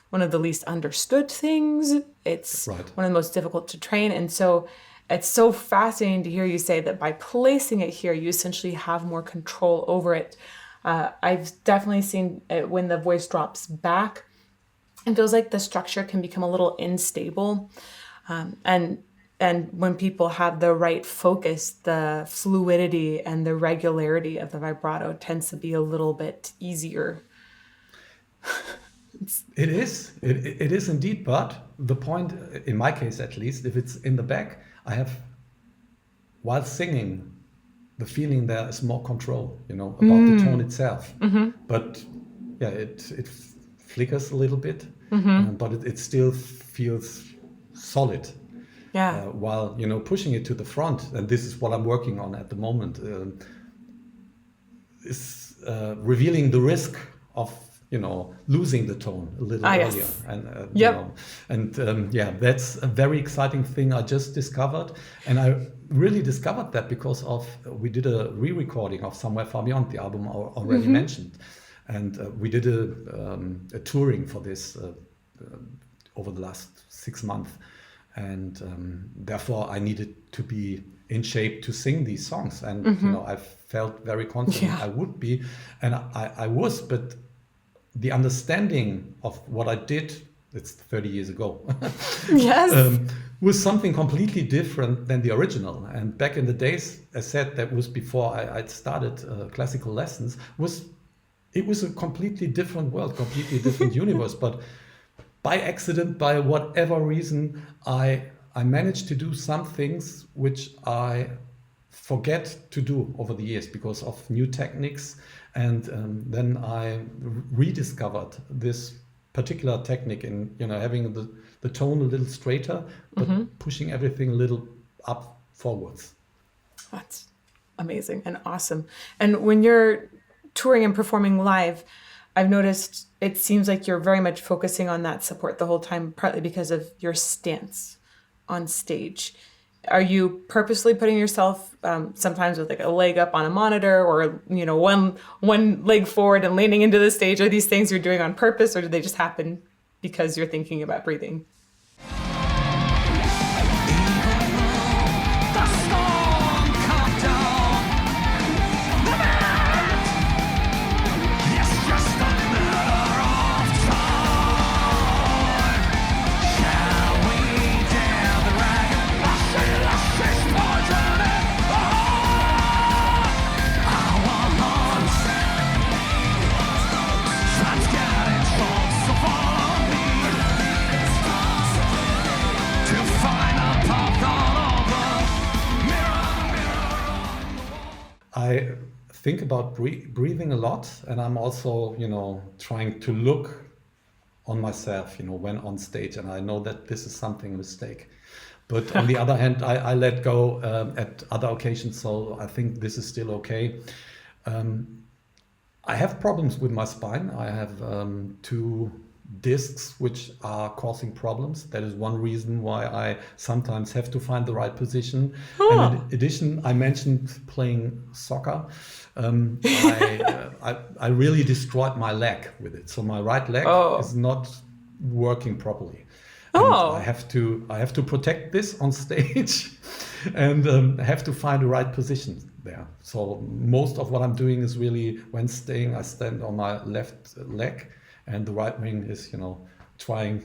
one of the least understood things. It's one of the most difficult to train. And so it's so fascinating to hear you say that by placing it here, you essentially have more control over it. I've definitely seen it when the voice drops back. It feels like the structure can become a little unstable. And when people have the right focus, the fluidity and the regularity of the vibrato tends to be a little bit easier. It is indeed, but the point, in my case at least, if it's in the back, I have, while singing, the feeling there is more control, about the tone itself. But it flickers a little bit, but it still feels solid. While pushing it to the front, and this is what I'm working on at the moment, is revealing the risk of losing the tone a little earlier. And that's a very exciting thing I just discovered. And I really discovered that because we did a re-recording of Somewhere Far Beyond, the album I already mentioned. And we did a touring for this over the last 6 months. And therefore I needed to be in shape to sing these songs. And, I felt very confident I would be. And I was, but the understanding of what I did, it's 30 years ago, was something completely different than the original. And back in the days, as said, that was before I'd started classical lessons, it was a completely different world, completely different universe. But by accident, by whatever reason, I managed to do some things which I forget to do over the years because of new techniques. And then I rediscovered this particular technique in having the tone a little straighter, but pushing everything a little up forwards. That's amazing and awesome. And when you're touring and performing live, I've noticed it seems like you're very much focusing on that support the whole time, partly because of your stance on stage. Are you purposely putting yourself sometimes with like a leg up on a monitor, or one leg forward and leaning into the stage? Are these things you're doing on purpose, or do they just happen because you're thinking about breathing? think about breathing a lot, and I'm also, trying to look on myself, when on stage, and I know that this is something a mistake. But on the other hand, I let go at other occasions, so I think this is still okay. I have problems with my spine. I have 2 discs which are causing problems. That is one reason why I sometimes have to find the right position. And in addition, I mentioned playing soccer. I really destroyed my leg with it. So my right leg is not working properly. And I have to protect this on stage and have to find the right position there. So most of what I'm doing is really, when staying, I stand on my left leg, and the right wing is, trying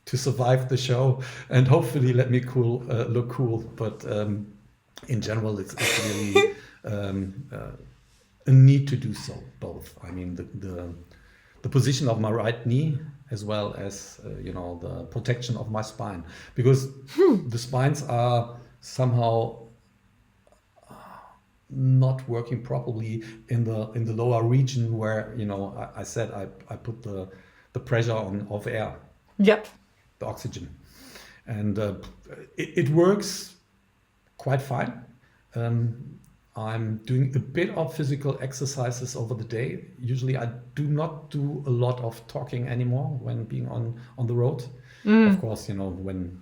to survive the show and hopefully let me look cool. But in general, it's really a need to do so, both. I mean, the position of my right knee, as well as the protection of my spine, because the spines are somehow not working properly in the lower region where I said I put the pressure of air. Yep. The oxygen, and it works quite fine. I'm doing a bit of physical exercises over the day. Usually I do not do a lot of talking anymore when being on the road. Of course, when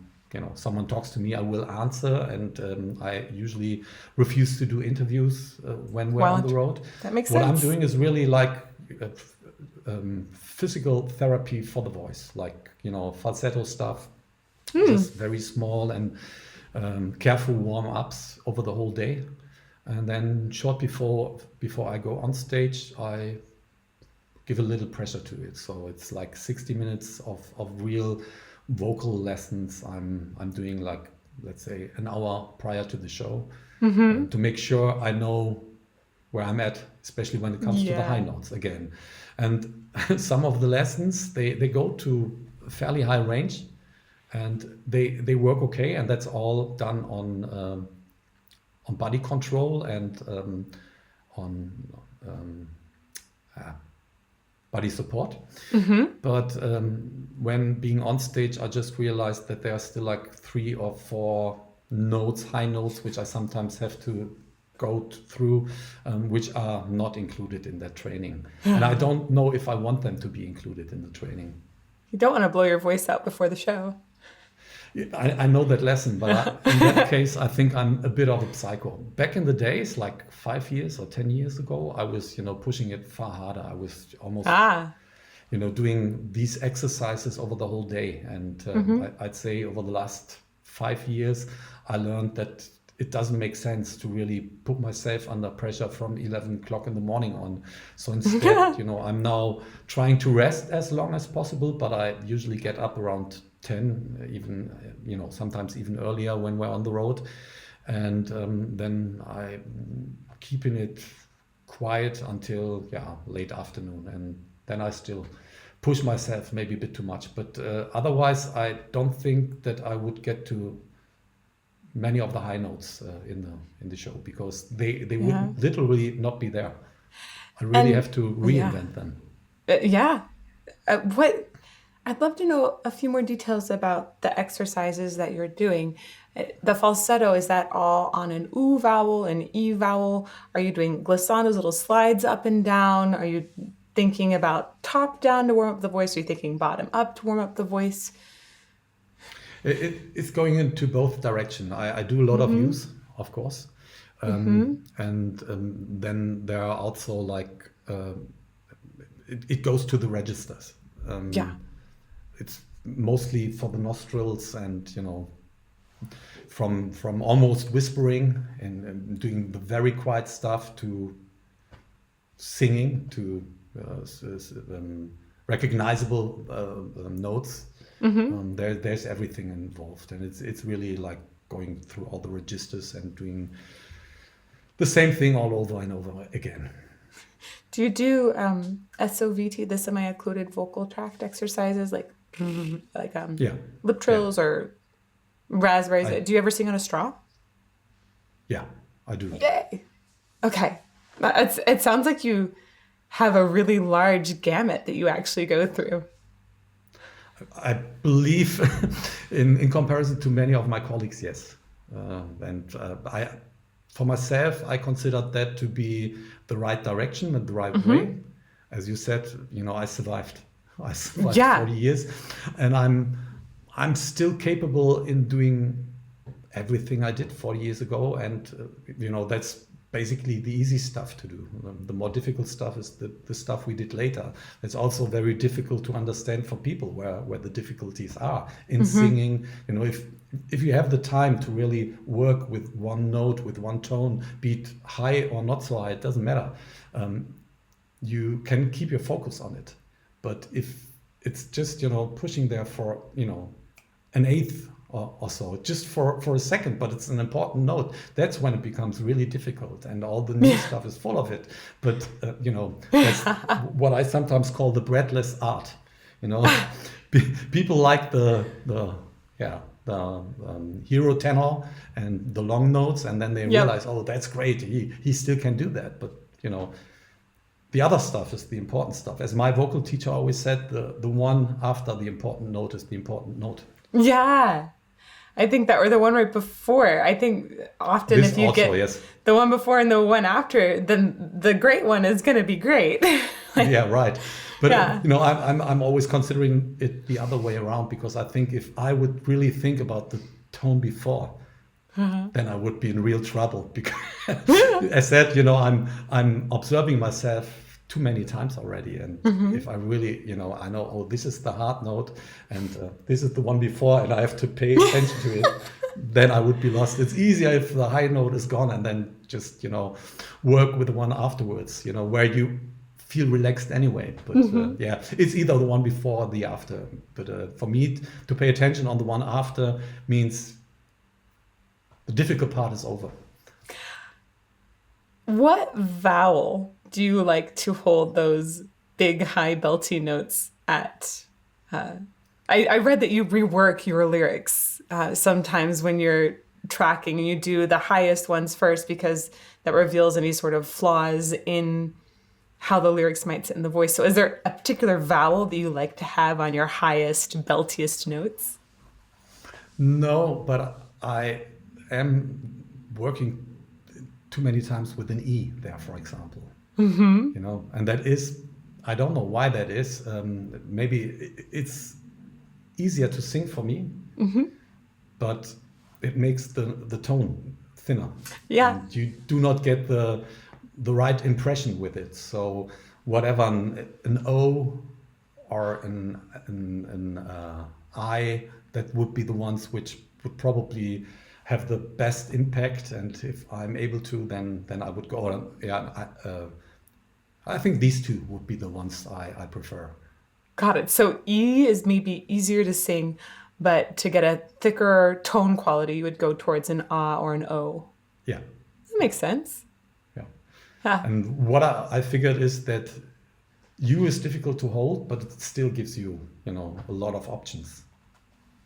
someone talks to me, I will answer, and I usually refuse to do interviews when we're on the road. That makes sense. What I'm sense. doing is really like physical therapy for the voice, like falsetto stuff, just very small and careful warm-ups over the whole day. And then short before I go on stage, I give a little pressure to it. So it's like 60 minutes of real vocal lessons. I'm doing, like, let's say, an hour prior to the show, to make sure I know where I'm at, especially when it comes to the high notes again. And some of the lessons, they go to a fairly high range, and they work okay, and that's all done on body control and on body support. But when being on stage, I just realized that there are still like 3 or 4 notes, high notes, which I sometimes have to go through, which are not included in that training. And I don't know if I want them to be included in the training. You don't want to blow your voice out before the show. I know that lesson, but in that case, I think I'm a bit of a psycho. Back in the days, like 5 years or 10 years ago, I was, pushing it far harder. I was almost, doing these exercises over the whole day. And I'd say over the last 5 years, I learned that it doesn't make sense to really put myself under pressure from 11 o'clock in the morning on. So instead, I'm now trying to rest as long as possible, but I usually get up around 10, even, sometimes even earlier when we're on the road. And then I'm keeping it quiet until, late afternoon. And then I still push myself maybe a bit too much. But otherwise, I don't think that I would get to many of the high notes in the show, because they would literally not be there. I really have to reinvent them. I'd love to know a few more details about the exercises that you're doing. The falsetto, is that all on an oo vowel, an e vowel? Are you doing glissandos, little slides up and down? Are you thinking about top down to warm up the voice? Are you thinking bottom up to warm up the voice? It's going into both directions. I do a lot of use, of course. And then there are also like, it goes to the registers. It's mostly for the nostrils and, from almost whispering and doing the very quiet stuff to singing to recognizable notes. There's everything involved, and it's really like going through all the registers and doing the same thing all over and over again. Do you do SOVT, the semi-occluded vocal tract exercises, like lip trills or raspberries? Do you ever sing on a straw? Yeah, I do. Yay! Okay. It sounds like you have a really large gamut that you actually go through. I believe, in comparison to many of my colleagues, yes. For myself, I consider that to be the right direction and the right way. As you said, I survived. I survived 40 years, and I'm still capable in doing everything I did 40 years ago, and that's basically the easy stuff to do. The more difficult stuff is the stuff we did later. It's also very difficult to understand for people where the difficulties are in singing. If you have the time to really work with one note, with one tone, be it high or not so high, it doesn't matter. You can keep your focus on it. But if it's just, pushing there for, an eighth or so, just for a second, but it's an important note, that's when it becomes really difficult, and all the new stuff is full of it. But that's what I sometimes call the breadless art. People like the hero tenor and the long notes, and then they realize, oh, that's great, he still can do that. But the other stuff is the important stuff. As my vocal teacher always said, the one after the important note is the important note. Yeah. I think that, or the one right before. I think often if you get the one before and the one after, then the great one is going to be great. Yeah, right. But I'm always considering it the other way around, because I think if I would really think about the tone before, then I would be in real trouble. Because as said, I'm observing myself too many times already, and if I really, I know, oh, this is the hard note, and this is the one before, and I have to pay attention to it, then I would be lost. It's easier if the high note is gone, and then just, work with the one afterwards, where you feel relaxed anyway. But it's either the one before or the after. But for me, to pay attention on the one after means the difficult part is over. What vowel do you like to hold those big, high, belty notes at? I read that you rework your lyrics sometimes when you're tracking, and you do the highest ones first because that reveals any sort of flaws in how the lyrics might sit in the voice. So is there a particular vowel that you like to have on your highest, beltiest notes? No, but I am working too many times with an E there, for example. And that is, I don't know why that is. Maybe it's easier to sing for me, but it makes the tone thinner. Yeah. And you do not get the right impression with it. So whatever an O or an I, that would be the ones which would probably have the best impact. And if I'm able to, then I would go on. I think these two would be the ones I prefer. Got it. So E is maybe easier to sing, but to get a thicker tone quality, you would go towards an A or an O. Yeah. That makes sense. Yeah. And what I figured is that U is difficult to hold, but it still gives you, a lot of options,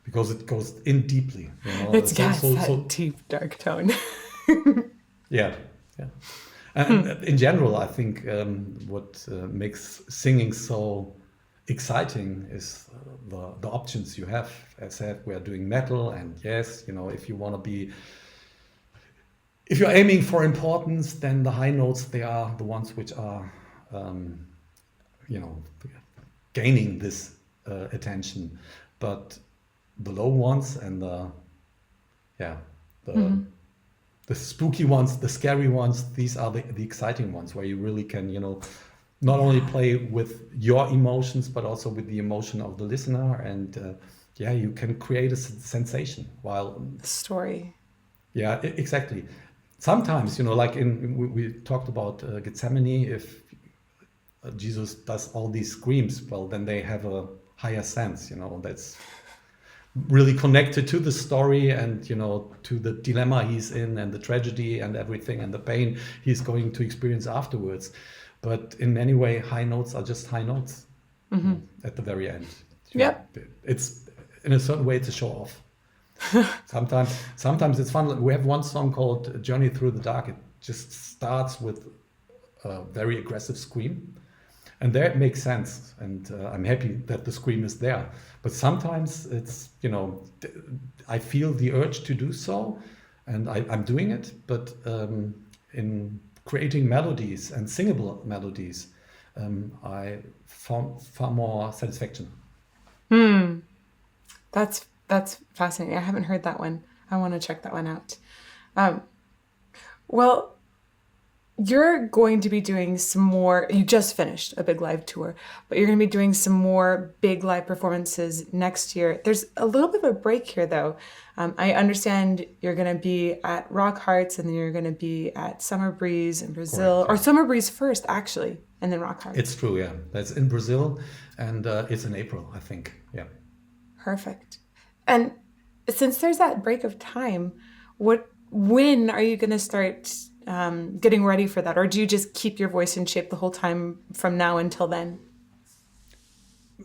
because it goes in deeply. It's that deep, dark tone. Yeah. And in general, I think what makes singing so exciting is the options you have. As I said, we are doing metal, and yes, if you want to be, if you're aiming for importance, then the high notes, they are the ones which are, gaining this attention. But the low ones and the spooky ones, the scary ones, these are the exciting ones, where you really can, not only play with your emotions, but also with the emotion of the listener. And you can create a sensation while... The story. Yeah, exactly. Sometimes, like we talked about Gethsemane, if Jesus does all these screams, well, then they have a higher sense, that's really connected to the story and, to the dilemma he's in, and the tragedy and everything, and the pain he's going to experience afterwards. But in many ways, high notes are just high notes at the very end. Yep. It's, in a certain way, it's a show off. Sometimes it's fun. We have one song called Journey Through the Dark. It just starts with a very aggressive scream. And there it makes sense, and I'm happy that the scream is there. But sometimes it's, I feel the urge to do so, and I'm doing it. But in creating melodies and singable melodies, I found far more satisfaction. That's fascinating. I haven't heard that one. I want to check that one out. Well, you're going to be doing some more. You just finished a big live tour, but you're going to be doing some more big live performances next year. There's a little bit of a break here, though. I understand you're going to be at Rock Hearts, and then you're going to be at Summer Breeze in Brazil. Correct, Or Summer Breeze first, actually, and then Rock Hearts. It's true, yeah. That's in Brazil, and it's in April, I think. Yeah. Perfect. And since there's that break of time, when are you going to start getting ready for that? Or do you just keep your voice in shape the whole time from now until then?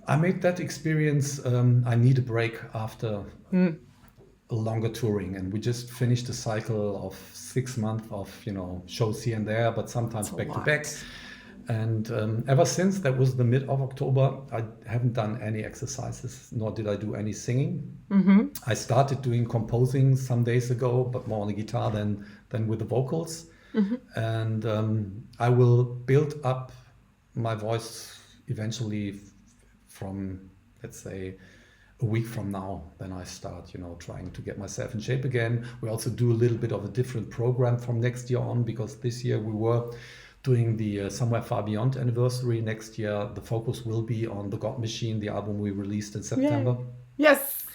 I made that experience. I need a break after a longer touring, and we just finished a cycle of 6 months of shows here and there, but sometimes back to back. And ever since that was the mid of October, I haven't done any exercises, nor did I do any singing. I started doing composing some days ago, but more on the guitar than with the vocals. And I will build up my voice eventually from, let's say, a week from now. Then I start, trying to get myself in shape again. We also do a little bit of a different program from next year on, because this year we were doing the Somewhere Far Beyond anniversary. Next year, the focus will be on The God Machine, the album we released in September. Yay. Yes.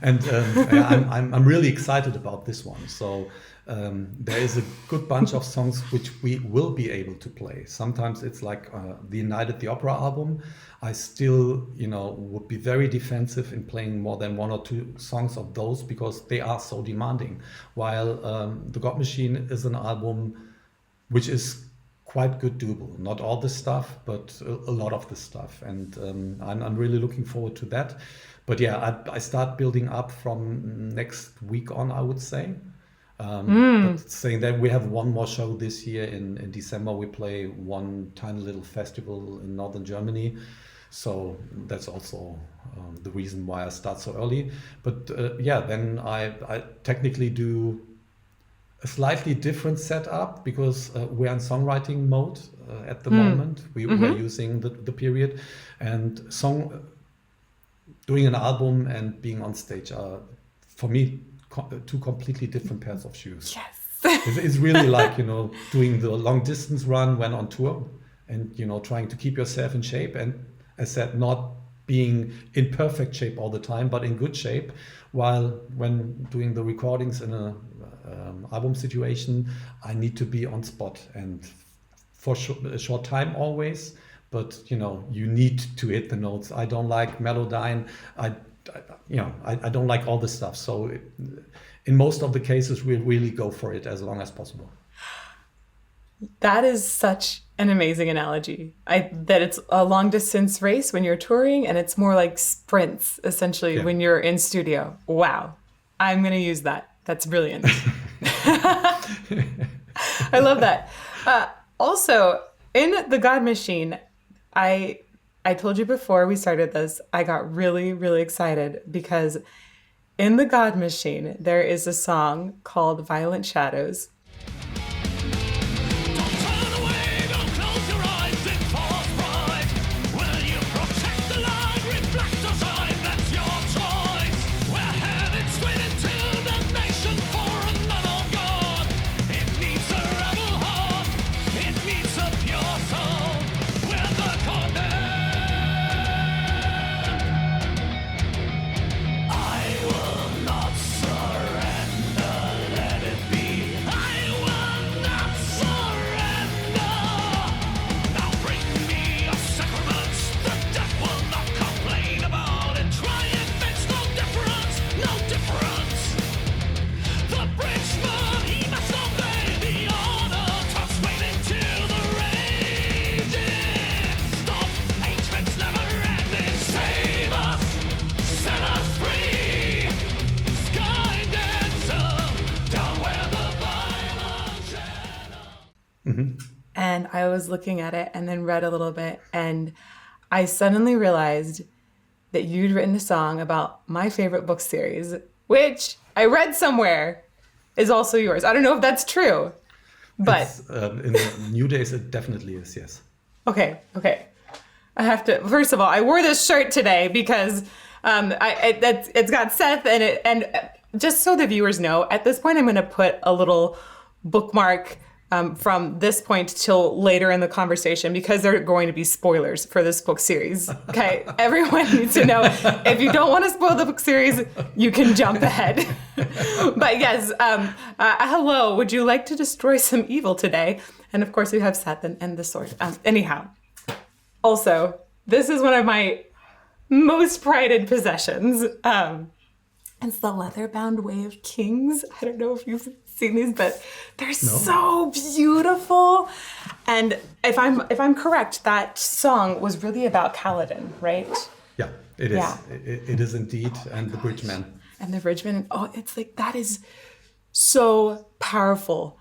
And I'm really excited about this one. So there is a good bunch of songs which we will be able to play. Sometimes it's like the United the Opera album. I still, would be very defensive in playing more than 1 or 2 songs of those, because they are so demanding. While The God Machine is an album which is quite good doable. Not all the stuff, but a lot of the stuff. And I'm really looking forward to that. But yeah, I start building up from next week on, I would say. But saying that we have one more show this year in December. We play one tiny little festival in northern Germany. So that's also the reason why I start so early. But then I technically do a slightly different setup, because we're in songwriting mode at the moment. We're using the period, and doing an album and being on stage are, for me, 2 completely different pairs of shoes. Yes. It's really like, doing the long distance run when on tour, and, trying to keep yourself in shape. And as said, not being in perfect shape all the time, but in good shape. While when doing the recordings in a album situation, I need to be on spot, and for a short time always. But you need to hit the notes. I don't like melodyne. I don't like all this stuff. So in most of the cases, we really go for it as long as possible. That is such an amazing analogy. That it's a long distance race when you're touring, and it's more like sprints essentially when you're in studio. Wow. I'm going to use that. That's brilliant. I love that. Also, in The God Machine, I told you before we started this, I got really, really excited, because in The God Machine, there is a song called Violent Shadows. I will not surrender, let it be. I I was looking at it and then read a little bit, and I suddenly realized that you'd written a song about my favorite book series, which I read somewhere is also yours. I don't know if that's true, but in the new days, it definitely is, yes. Okay. I have to. First of all, I wore this shirt today because it's got Seth in it, and just so the viewers know, at this point, I'm going to put a little bookmark from this point till later in the conversation because there are going to be spoilers for this book series. Okay, everyone needs to know if you don't want to spoil the book series, you can jump ahead. But yes, hello. Would you like to destroy some evil today? And of course, we have Seth and the sword. Anyhow. Also, this is one of my most prided possessions. It's the leather-bound Way of Kings. I don't know if you've seen these, but they're so beautiful. And if I'm correct, that song was really about Kaladin, right? Yeah, it is. Yeah. It is indeed, and the Bridgeman. And the Bridgeman. Oh, it's like that is so powerful.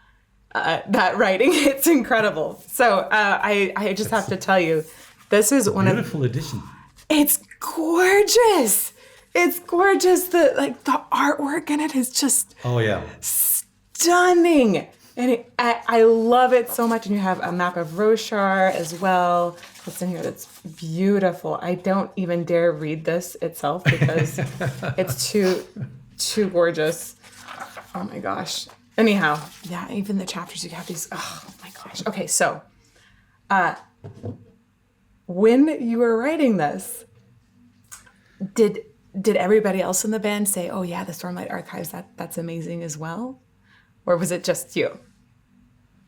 That writing, it's incredible. So I just have to tell you. This is one of beautiful edition. It's gorgeous. It's gorgeous. The artwork in it is just stunning, and I love it so much. And you have a map of Roshar as well. What's in here? That's beautiful. I don't even dare read this itself because it's too gorgeous. Oh my gosh. Anyhow, yeah. Even the chapters you have these. Oh my gosh. Okay, so. When you were writing this, did everybody else in the band say, "Oh yeah, the Stormlight Archives, that's amazing as well," or was it just you?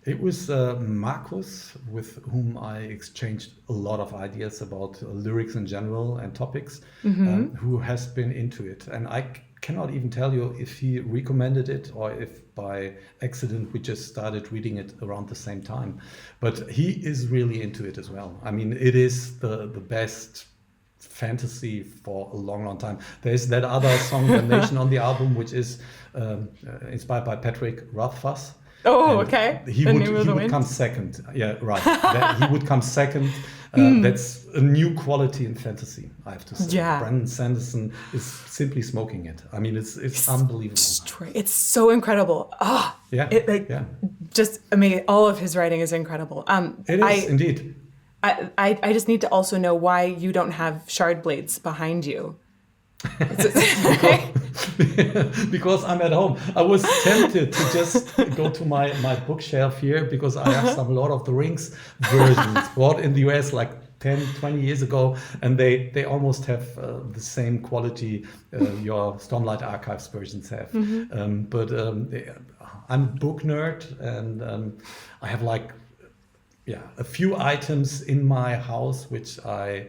It was Marcus, with whom I exchanged a lot of ideas about lyrics in general and topics, who has been into it, and I cannot even tell you if he recommended it or if by accident we just started reading it around the same time. But he is really into it as well. I mean, it is the best fantasy for a long, long time. There's that other song, Damnation, on the album, which is inspired by Patrick Rothfuss. Oh, okay. He would come second. Yeah, right. He would come second. That's a new quality in fantasy, I have to say. Yeah. Brandon Sanderson is simply smoking it. I mean, it's unbelievable. It's so incredible. Oh, Yeah. Just amazing. All of his writing is incredible. It is indeed. I just need to also know why you don't have shard blades behind you. Because I'm at home. I was tempted to just go to my bookshelf here because I have some Lord of the Rings versions bought in the US like 10, 20 years ago, and they almost have the same quality your Stormlight Archives versions have. But I'm a book nerd, and I have a few items in my house which I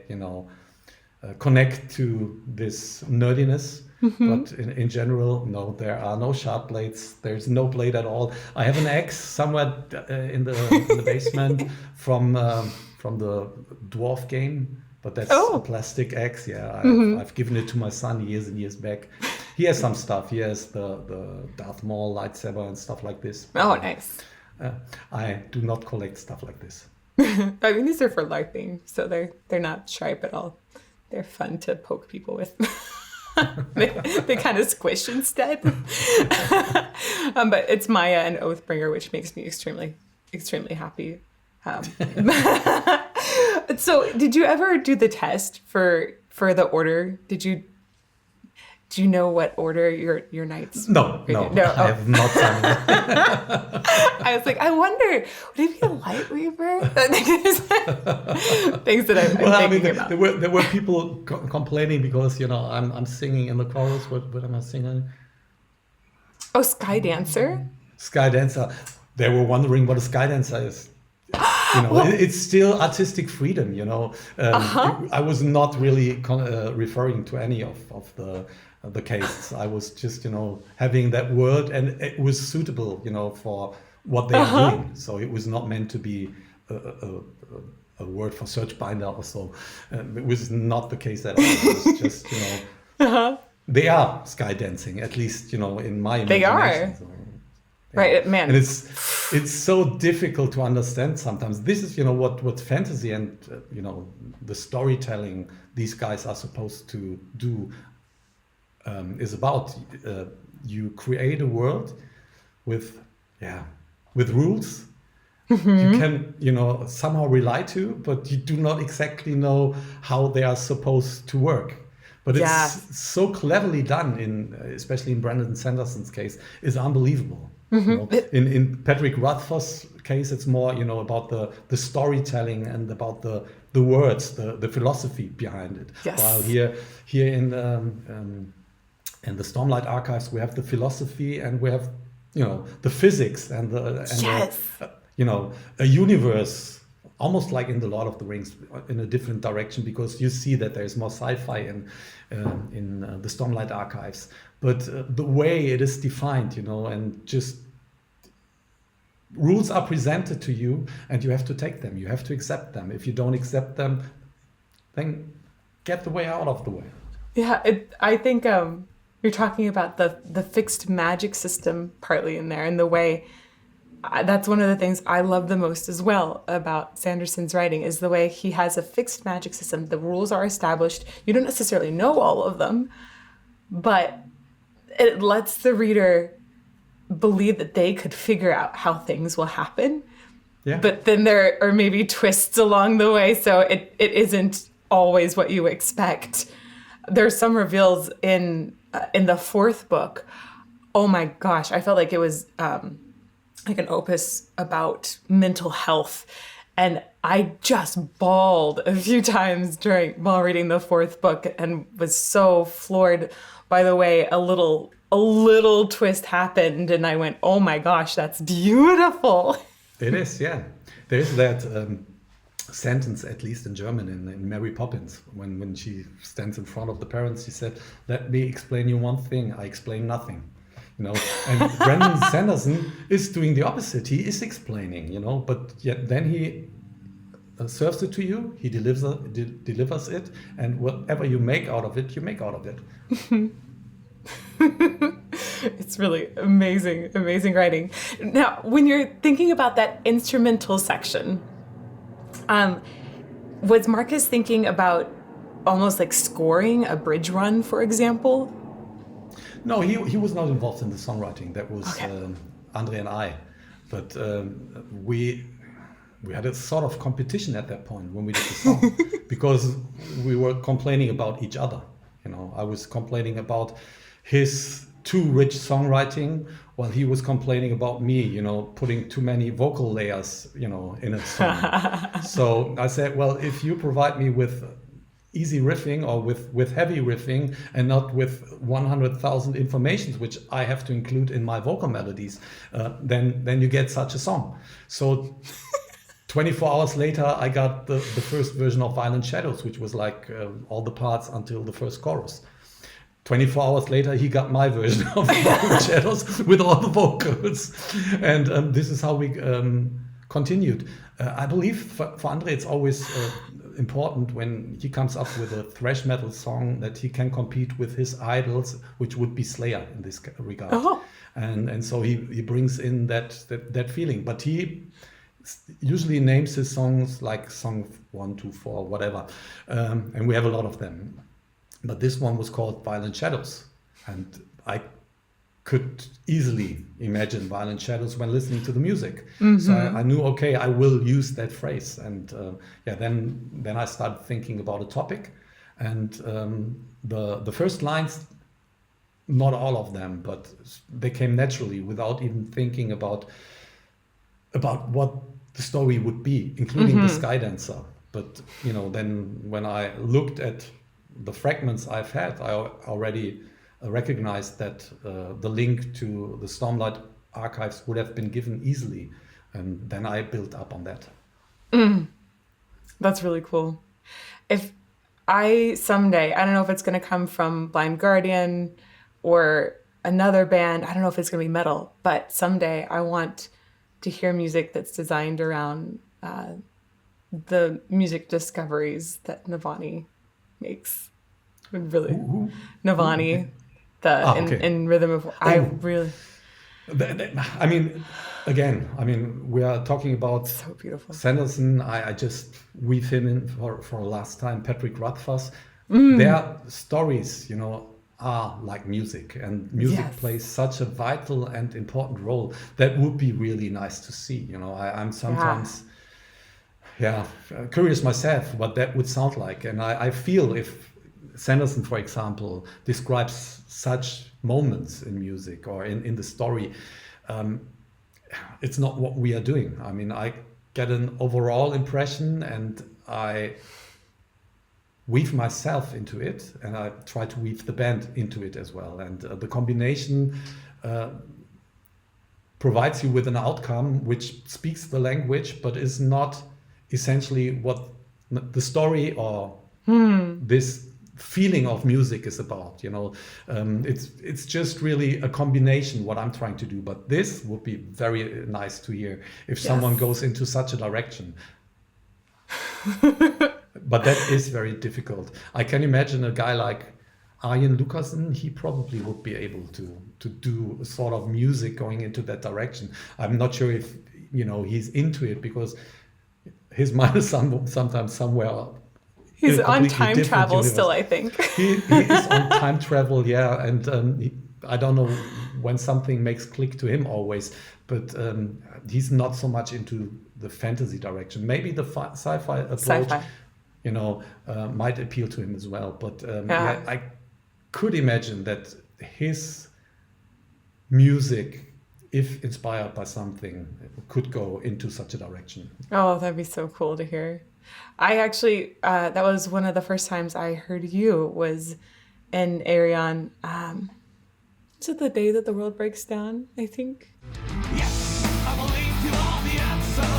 connect to this nerdiness, but in general, no, there are no sharp blades. There's no blade at all. I have an axe somewhere in the basement from the dwarf game, but that's a plastic axe. Yeah, I've given it to my son years and years back. He has some stuff. He has the Darth Maul lightsaber and stuff like this. Oh, nice. I do not collect stuff like this. I mean, these are for LARPing, so they're not sharp at all. They're fun to poke people with. they kind of squish instead. But it's Maya and Oathbringer, which makes me extremely, extremely happy. So did you ever do the test for the order? Do you know what order your knights? No, I have not done that. I was like, I wonder, would he be a light weaver? Things that I'm thinking about. There were people complaining because I'm singing in the chorus. What am I singing? Oh, Sky Dancer. Sky Dancer. They were wondering what a Sky Dancer is. It's still artistic freedom. I was not really referring to any of the cases. I was just having that word, and it was suitable for what they are doing. So it was not meant to be a word for search binder or so. It was not the case at all. It was just they are sky dancing, at least in my imagination. They are. So, Right, man. And it's so difficult to understand sometimes. This is, what fantasy and, the storytelling these guys are supposed to do is about. You create a world with rules you can, somehow rely to, but you do not exactly know how they are supposed to work. But it's so cleverly done, especially in Brandon Sanderson's case, is unbelievable. In Patrick Rothfuss's case, it's more, about the storytelling and about the words, the philosophy behind it. Yes. While here in the Stormlight Archives, we have the philosophy and we have, the physics and a universe, almost like in the Lord of the Rings, in a different direction, because you see that there's more sci-fi in the Stormlight Archives. But the way it is defined, and just rules are presented to you, and you have to take them. You have to accept them. If you don't accept them, then get the way out of the way. Yeah, I think you're talking about the fixed magic system partly in there, and the way. That's one of the things I love the most as well about Sanderson's writing, is the way he has a fixed magic system. The rules are established. You don't necessarily know all of them, but it lets the reader believe that they could figure out how things will happen. Yeah. But then there are maybe twists along the way, so it isn't always what you expect. There's some reveals in the fourth book. Oh my gosh, I felt like it was like an opus about mental health. And I just bawled a few times while reading the fourth book, and was so floored by the way a little twist happened. And I went, oh my gosh, that's beautiful. It is, yeah. There's that sentence, at least in German, in Mary Poppins, when she stands in front of the parents, she said, "Let me explain you one thing, I explain nothing." And Brandon Sanderson is doing the opposite. He is explaining, but yet then he serves it to you. He delivers it, and whatever you make out of it, you make out of it. It's really amazing writing. Now, when you're thinking about that instrumental section, was Marcus thinking about almost like scoring a bridge run, for example? No, he was not involved in the songwriting. That was Okay. Andre and I. But we had a sort of competition at that point when we did the song, because we were complaining about each other. I was complaining about his too rich songwriting, while he was complaining about me, putting too many vocal layers, in a song. So I said, well, if you provide me with easy riffing or with heavy riffing and not with 100,000 informations, which I have to include in my vocal melodies, then you get such a song. So 24 hours later, I got the first version of Violent Shadows, which was like all the parts until the first chorus. 24 hours later, he got my version of Violent Shadows with all the vocals. And this is how we continued. I believe for Andre, it's always important when he comes up with a thrash metal song that he can compete with his idols, which would be Slayer in this regard. Oh. And so he brings in that feeling. But he usually names his songs like song 1, 2, 4, whatever. And we have a lot of them. But this one was called Violent Shadows. And I could easily imagine Violent Shadows when listening to the music. Mm-hmm. So I knew, okay, I will use that phrase. And then I started thinking about a topic. And the first lines, not all of them, but they came naturally without even thinking about what the story would be, including the Sky Dancer. But, then when I looked at the fragments I've had, I already recognized that the link to the Stormlight Archives would have been given easily, and then I built up on that. That's really cool. If I someday, I don't know if it's going to come from Blind Guardian or another band, I don't know if it's going to be metal, but someday I want to hear music that's designed around the music discoveries that Navani makes. Really, Navani, in Rhythm of War. I really, I mean, again, I mean, we are talking about So beautiful. Sanderson. I just weave him in for last time. Patrick Rothfuss. Their stories, you know, are like music, and music Yes. plays such a vital and important role. That would be really nice to see. You know, I'm sometimes, curious myself what that would sound like, and I feel if Sanderson, for example, describes such moments in music or in the story, it's not what we are doing. I mean, I get an overall impression and I weave myself into it, and I try to weave the band into it as well. And the combination provides you with an outcome which speaks the language, but is not essentially what the story or this feeling of music is about. You know, it's just really a combination what I'm trying to do. But this would be very nice to hear if someone goes into such a direction. But that is very difficult. I can imagine a guy like Arjen Lucassen, he probably would be able to do a sort of music going into that direction. I'm not sure if, you know, he's into it, because his mind is sometimes somewhere. He's in a on completely time different travel universe. still, I think. He is on time travel, yeah, and I don't know when something makes click to him always, but he's not so much into the fantasy direction. Maybe the sci-fi approach, Sci-fi. you know, might appeal to him as well. But Yeah. I could imagine that his music, if inspired by something, could go into such a direction. Oh, that'd be so cool to hear. I actually, that was one of the first times I heard you was in Arion. Is it The Day That the World Breaks Down, I think? Yes, I believe you are the answer.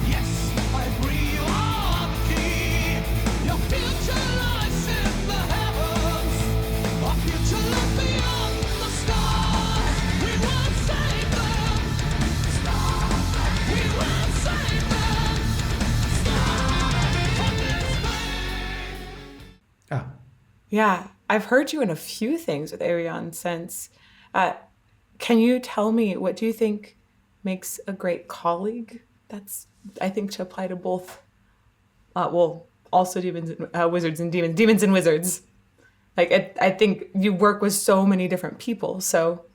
Yes, I agree you are the key. Your future lies in the heavens. Our future lies beyond the stars. We will save them. We will save them. From this pain. Ah, Yeah, I've heard you in a few things with Arion since. Can you tell me, what do you think makes a great colleague? That's, I think, to apply to both, also demons, wizards and demons and wizards. Like, I think you work with so many different people. So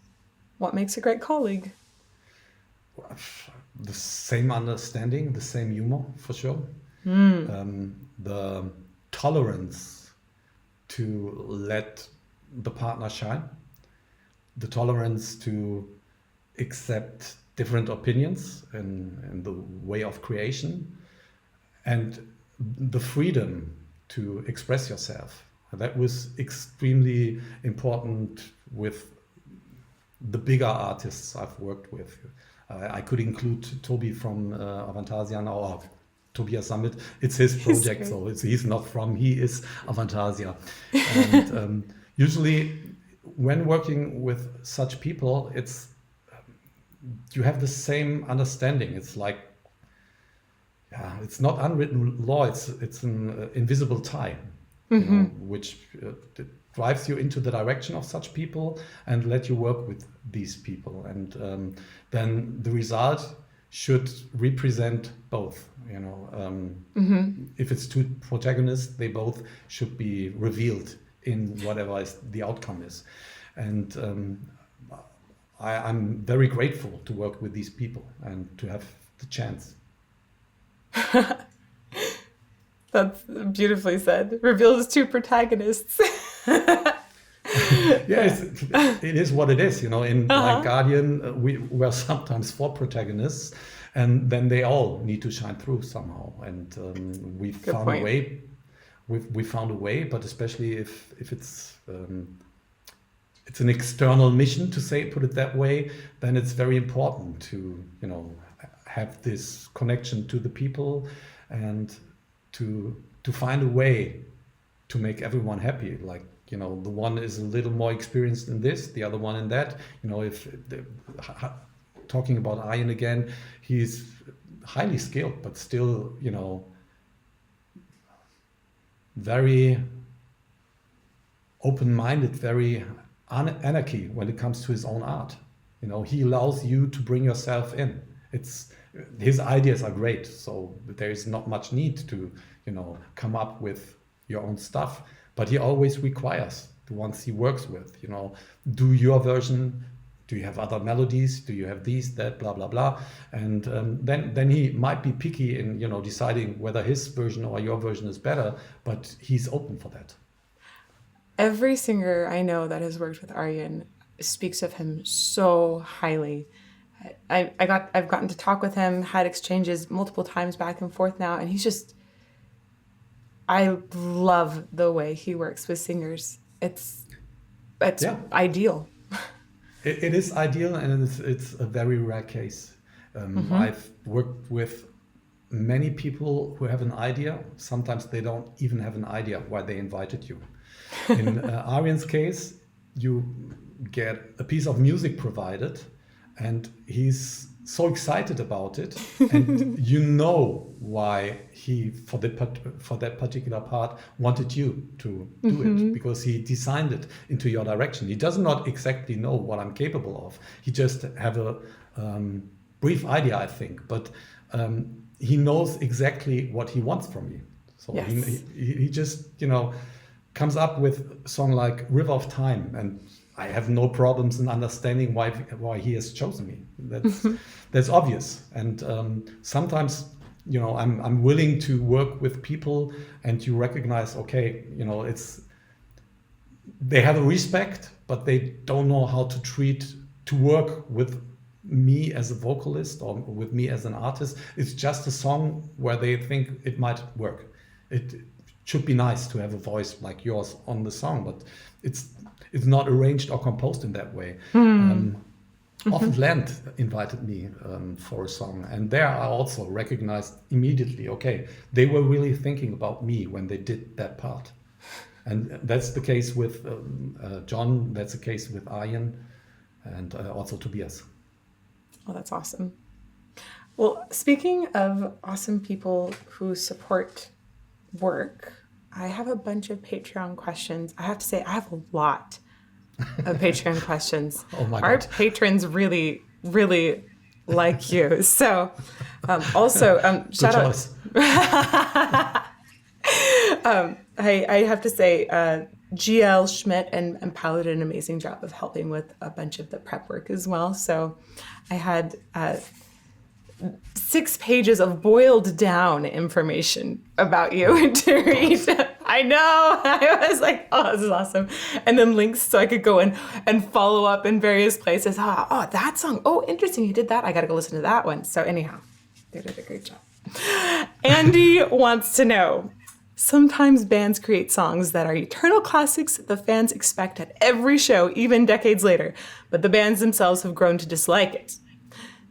what makes a great colleague? the same understanding, the same humor, for sure. The tolerance to let the partner shine, the tolerance to accept different opinions in the way of creation, and the freedom to express yourself. That was extremely important with the bigger artists I've worked with. I could include Toby from Avantasia now, or Tobias Summit. It's his project, great. so he's not from, he is Avantasia. And usually when working with such people, it's you have the same understanding. It's like, it's not unwritten law, it's an invisible tie, you know, which drives you into the direction of such people and let you work with these people. And then the result should represent both, you know. If it's two protagonists, they both should be revealed in whatever the outcome is. And I'm very grateful to work with these people and to have the chance. That's beautifully said. Reveals two protagonists. Yes, it is what it is, you know. In like Guardian, we were sometimes four protagonists, and then they all need to shine through somehow. And we found point. a way. We found a way, but especially if it's an external mission, to put it that way, then it's very important to, you know, have this connection to the people and to find a way to make everyone happy. Like, you know, the one is a little more experienced in this, the other one in that. You know, talking about Ian again, he's highly skilled, but still, you know, very open-minded, very anarchy when it comes to his own art. You know, he allows you to bring yourself in. His ideas are great, so there is not much need to, you know, come up with your own stuff. But he always requires the ones he works with, you know, do your version. Do you have other melodies? Do you have these, that, blah, blah, blah? And then he might be picky in, you know, deciding whether his version or your version is better, but he's open for that. Every singer I know that has worked with Arjen speaks of him so highly. I've gotten to talk with him, had exchanges multiple times back and forth now, and I love the way he works with singers. It's ideal. It is ideal, and it's a very rare case. I've worked with many people who have an idea. Sometimes they don't even have an idea why they invited you. In Arjen's case, you get a piece of music provided, and he's so excited about it, and you know why he, for that particular part, wanted you to do it, because he designed it into your direction. He does not exactly know what I'm capable of. He just have a brief idea, I think, but he knows exactly what he wants from me. So yes. he just, you know, comes up with a song like River of Time, and I have no problems in understanding why he has chosen me. That's obvious. And sometimes, you know, I'm willing to work with people, and you recognize, okay, you know, they have a respect, but they don't know how to work with me as a vocalist or with me as an artist. It's just a song where they think it might work. It should be nice to have a voice like yours on the song, but it's not arranged or composed in that way. Often Land invited me for a song, and there I also recognized immediately, okay, they were really thinking about me when they did that part. And that's the case with John, that's the case with Arjen, and also Tobias. Oh, that's awesome. Well, speaking of awesome people who support work, I have a bunch of Patreon questions. I have to say, I have a lot of Patreon questions. Oh my Our God. patrons really, really like you. So also, shout out. I have to say, GL Schmidt and Paolo did an amazing job of helping with a bunch of the prep work as well. So I had 6 pages of boiled down information about you to read. I know. I was like, oh, this is awesome. And then links so I could go and follow up in various places. Oh, that song. Oh, interesting. You did that. I got to go listen to that one. So anyhow, they did a great job. Andy wants to know, sometimes bands create songs that are eternal classics that the fans expect at every show, even decades later, but the bands themselves have grown to dislike it.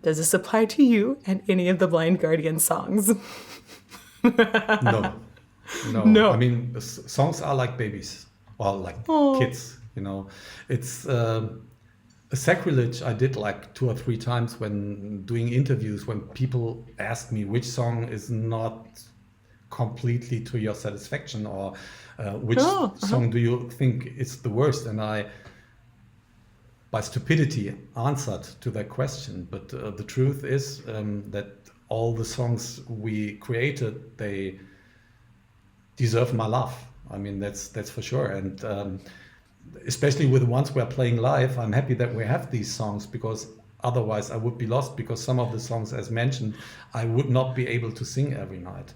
Does this apply to you and any of the Blind Guardian songs? No. I mean, songs are like babies or like kids, you know. It's a sacrilege I did like 2 or 3 times when doing interviews, when people ask me which song is not completely to your satisfaction, or which song do you think is the worst, and I, by stupidity, answered to that question. But the truth is that all the songs we created, they deserve my love. I mean, that's for sure. And especially with the ones we're playing live, I'm happy that we have these songs, because otherwise I would be lost, because some of the songs, as mentioned, I would not be able to sing every night.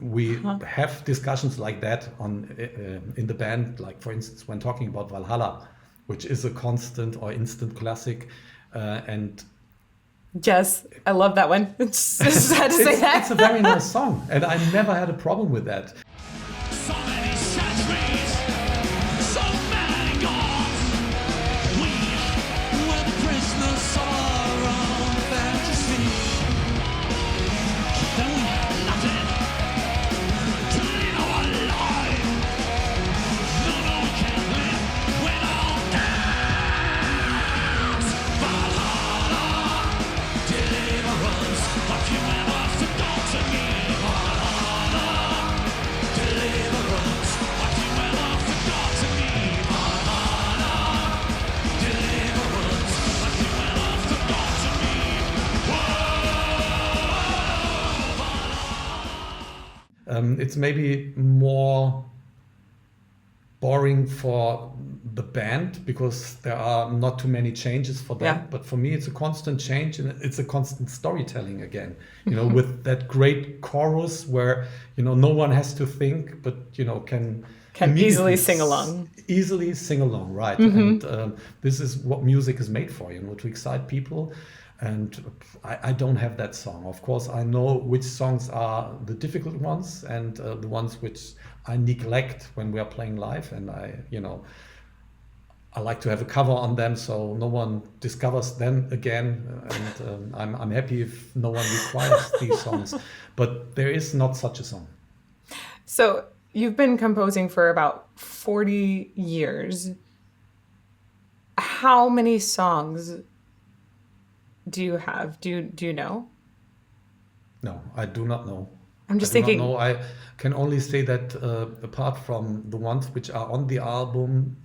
We have discussions like that in the band, like for instance when talking about Valhalla, which is a constant or instant classic, and yes, I love that one. Just had to say that. It's a very nice song, and I never had a problem with that. So many centuries, so many gods. We were the prisoners of our own fantasy. Then we had nothing, turning our life. No, we can't live without dance. Valhalla, deliverance, a few members to dance again. Valhalla, it's maybe more boring for the band because there are not too many changes for them. Yeah. But for me, it's a constant change and it's a constant storytelling again, with that great chorus where, no one has to think, but, can easily immediately sing along. Easily sing along, right. And this is what music is made for, to excite people. And I don't have that song. Of course, I know which songs are the difficult ones and the ones which I neglect when we are playing live. And I like to have a cover on them so no one discovers them again. And I'm happy if no one requires these songs. But there is not such a song. So you've been composing for about 40 years. How many songs do you have? Do you know? No, I do not know. I'm just I do thinking. not know. I can only say that apart from the ones which are on the albums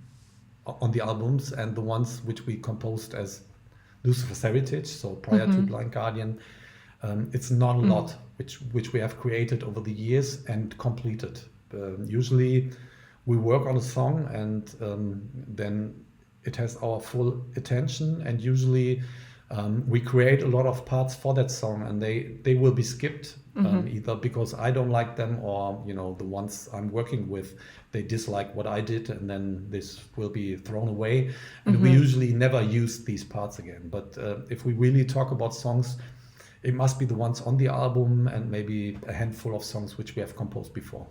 and the ones which we composed as Lucifer's Heritage, so prior to Blind Guardian, it's not a lot which we have created over the years and completed. Usually we work on a song and then it has our full attention, and usually we create a lot of parts for that song and they will be skipped either because I don't like them or the ones I'm working with, they dislike what I did, and then this will be thrown away, and we usually never use these parts again. But if we really talk about songs, it must be the ones on the album and maybe a handful of songs which we have composed before.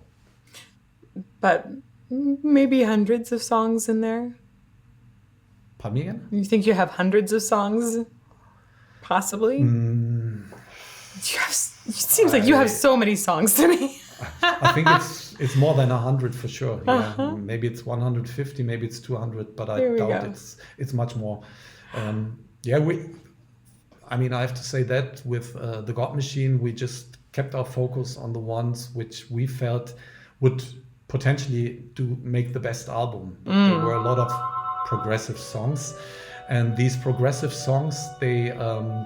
But maybe hundreds of songs in there? Pardon me again? You think you have hundreds of songs? Possibly? It seems like you have so many songs to me. I think it's more than 100 for sure. Yeah. Maybe it's 150, maybe it's 200, but I doubt it's much more. I have to say that with the God Machine, we just kept our focus on the ones which we felt would potentially make the best album. But there were a lot of progressive songs, and these progressive songs, they are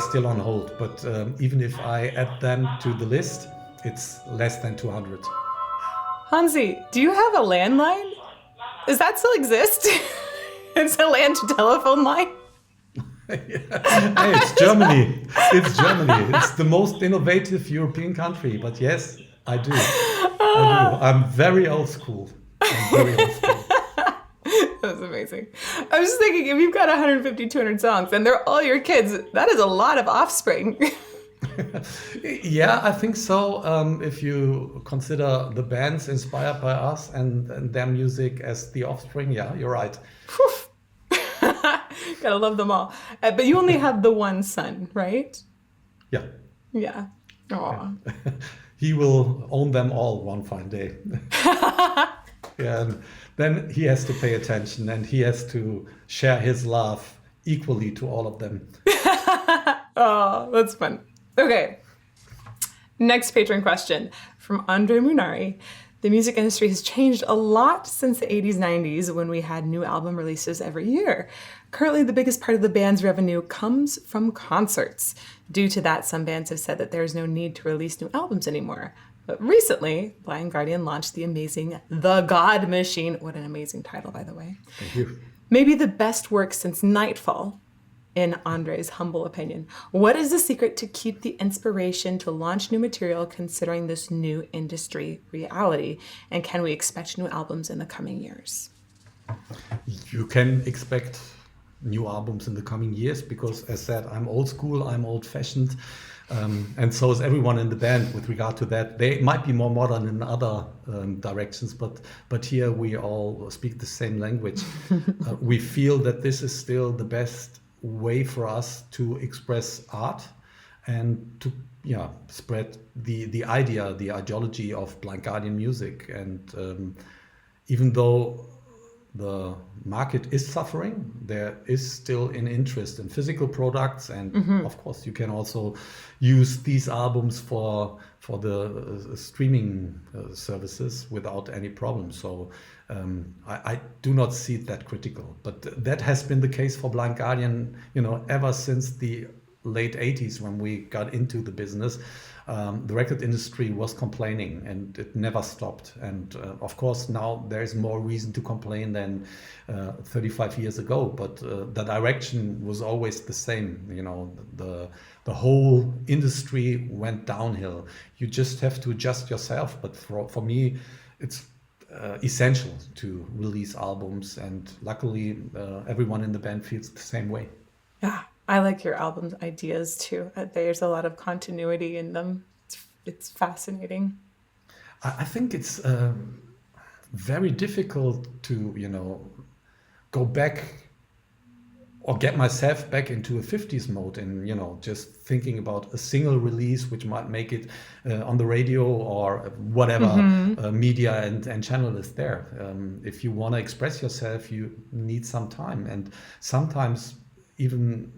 still on hold, but even if I add them to the list, it's less than 200. Hansi, do you have a landline? Does that still exist? It's a land telephone line? Hey, it's Germany. It's Germany. It's the most innovative European country, but yes, I do. I'm very old school. That's amazing. I was just thinking, if you've got 150, 200 songs and they're all your kids, that is a lot of offspring. Yeah, I think so. If you consider the bands inspired by us and their music as the offspring, yeah, you're right. Gotta love them all. But you only have the one son, right? Yeah. Yeah. Aww. He will own them all one fine day. Yeah, and then he has to pay attention and he has to share his love equally to all of them. Oh, that's fun. Okay. Next patron question from Andre Munari. The music industry has changed a lot since the 80s, 90s when we had new album releases every year. Currently, the biggest part of the band's revenue comes from concerts. Due to that, some bands have said that there is no need to release new albums anymore. But recently, Blind Guardian launched the amazing The God Machine. What an amazing title, by the way. Thank you. Maybe the best work since Nightfall, in Andre's humble opinion. What is the secret to keep the inspiration to launch new material considering this new industry reality? And can we expect new albums in the coming years? You can expect new albums in the coming years because, as said, I'm old school, I'm old-fashioned. And so is everyone in the band with regard to that. They might be more modern in other directions, but here we all speak the same language. We feel that this is still the best way for us to express art and to spread the idea, the ideology of Blind Guardian music. And even though the market is suffering, there is still an interest in physical products, and of course you can also use these albums for the streaming services without any problem. So I do not see it that critical, but that has been the case for Blind Guardian, ever since the late 80s when we got into the business, the record industry was complaining and it never stopped. And of course, now there's more reason to complain than 35 years ago, but the direction was always the same. You know, the whole industry went downhill. You just have to adjust yourself. But for me, it's essential to release albums, and luckily everyone in the band feels the same way. Yeah, I like your album ideas too. There's a lot of continuity in them. It's fascinating. I think it's very difficult to, you know, go back or get myself back into a 50s mode and, you know, just thinking about a single release which might make it on the radio or whatever media and channel is there. If you want to express yourself, you need some time, and sometimes even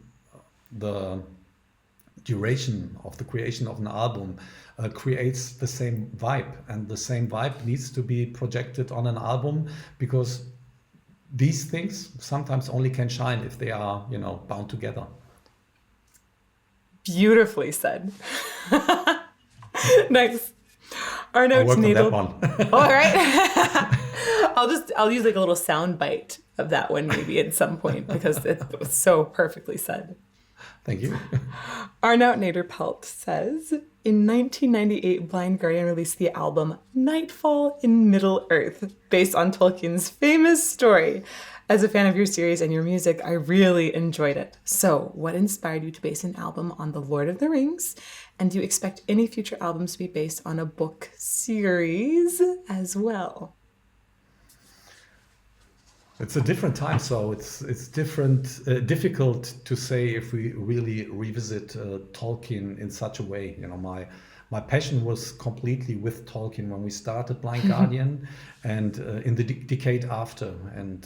the duration of the creation of an album creates the same vibe, and the same vibe needs to be projected on an album, because these things sometimes only can shine if they are, you know, bound together. Beautifully said. Nice. Our notes I'll work on needle. that one. All right. I'll use like a little sound bite of that one maybe at some point, because it was so perfectly said. Thank you. Arnout Naderpelt says, in 1998, Blind Guardian released the album Nightfall in Middle-earth, based on Tolkien's famous story. As a fan of your series and your music, I really enjoyed it. So, what inspired you to base an album on The Lord of the Rings? And do you expect any future albums to be based on a book series as well? It's a different time, so it's difficult to say if we really revisit Tolkien in such a way. You know, my passion was completely with Tolkien when we started Blind Guardian, and in the decade after. And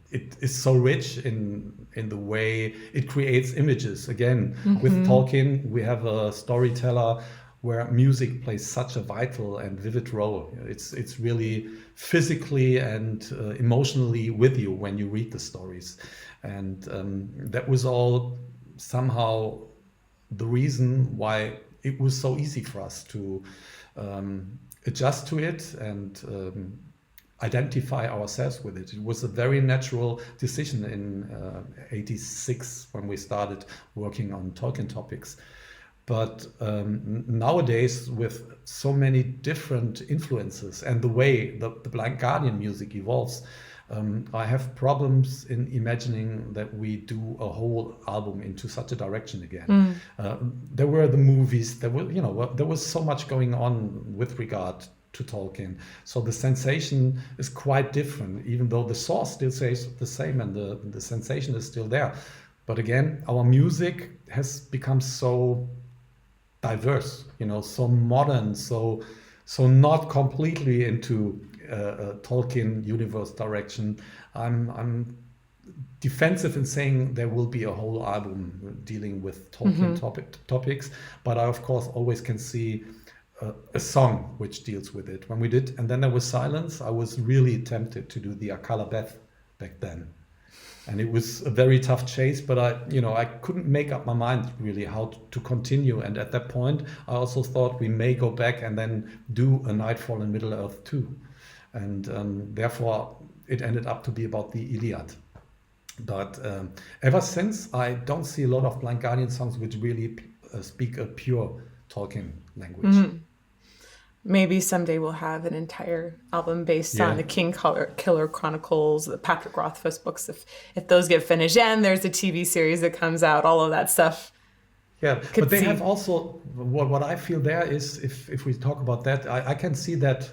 it is so rich in the way it creates images. Again, with Tolkien, we have a storyteller where music plays such a vital and vivid role. It's really physically and emotionally with you when you read the stories. And that was all somehow the reason why it was so easy for us to adjust to it and identify ourselves with it. It was a very natural decision in '86 when we started working on Tolkien topics. But nowadays, with so many different influences and the way the Blind Guardian music evolves, I have problems in imagining that we do a whole album into such a direction again. There were the movies, there was so much going on with regard to Tolkien. So the sensation is quite different, even though the source still stays the same and the sensation is still there. But again, our music has become so diverse, you know, so modern, so not completely into a Tolkien universe direction. I'm defensive in saying there will be a whole album dealing with Tolkien topics, but I of course always can see a song which deals with it. When we did And Then There Was Silence, I was really tempted to do the Akala Beth back then. And it was a very tough chase, but I couldn't make up my mind really how to continue. And at that point, I also thought we may go back and then do a Nightfall in Middle-earth too. And therefore, it ended up to be about the Iliad. But ever since, I don't see a lot of Blind Guardian songs which really speak a pure Tolkien language. Maybe someday we'll have an entire album based on the Killer Chronicles, the Patrick Rothfuss books, if those get finished. And there's a TV series that comes out, all of that stuff. Yeah, but they have also, what I feel there is, if we talk about that, I can see that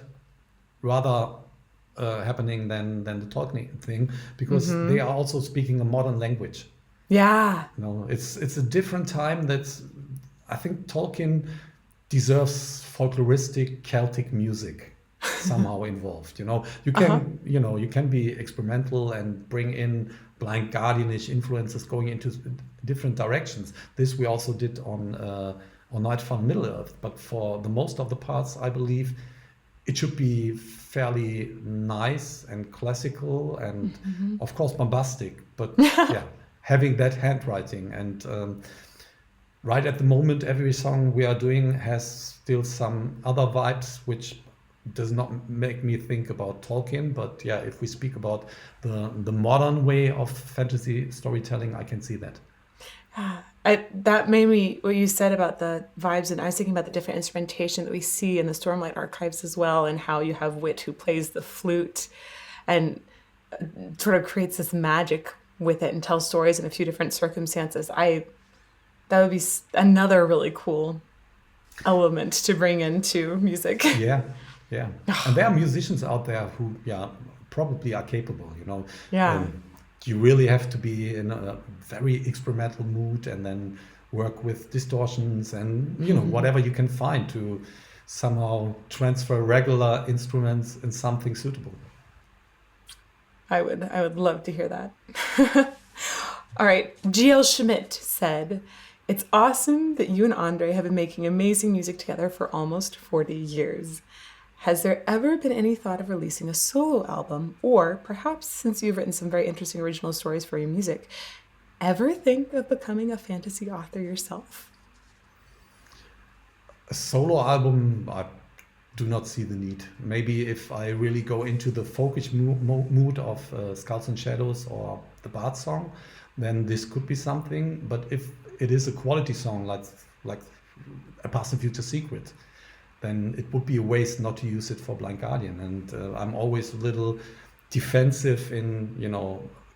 rather happening than the Tolkien thing, because they are also speaking a modern language. Yeah. You know, it's a different time. I think Tolkien deserves folkloristic Celtic music somehow involved. You know, you can be experimental and bring in Blind Guardianish influences going into different directions. This we also did on Nightfall in Middle-earth. But for the most of the parts, I believe it should be fairly nice and classical and of course bombastic. But yeah. having that handwriting. And right at the moment, every song we are doing has still some other vibes, which does not make me think about Tolkien. But yeah, if we speak about the modern way of fantasy storytelling, I can see that. That made me, what you said about the vibes, and I was thinking about the different instrumentation that we see in the Stormlight archives as well, and how you have Wit who plays the flute and sort of creates this magic with it and tells stories in a few different circumstances. That would be another really cool element to bring into music. Yeah. And there are musicians out there who, probably are capable, Yeah. You really have to be in a very experimental mood and then work with distortions and, whatever you can find to somehow transfer regular instruments in something suitable. I would love to hear that. All right. GL Schmidt said, "It's awesome that you and Andre have been making amazing music together for almost 40 years. Has there ever been any thought of releasing a solo album, or perhaps, since you've written some very interesting original stories for your music, ever think of becoming a fantasy author yourself?" A solo album, I do not see the need. Maybe if I really go into the folkish mood of Skulls and Shadows or the Bard song, then this could be something. But if it is a quality song like A Past and Future Secret, then it would be a waste not to use it for Blind Guardian. And I'm always a little defensive in,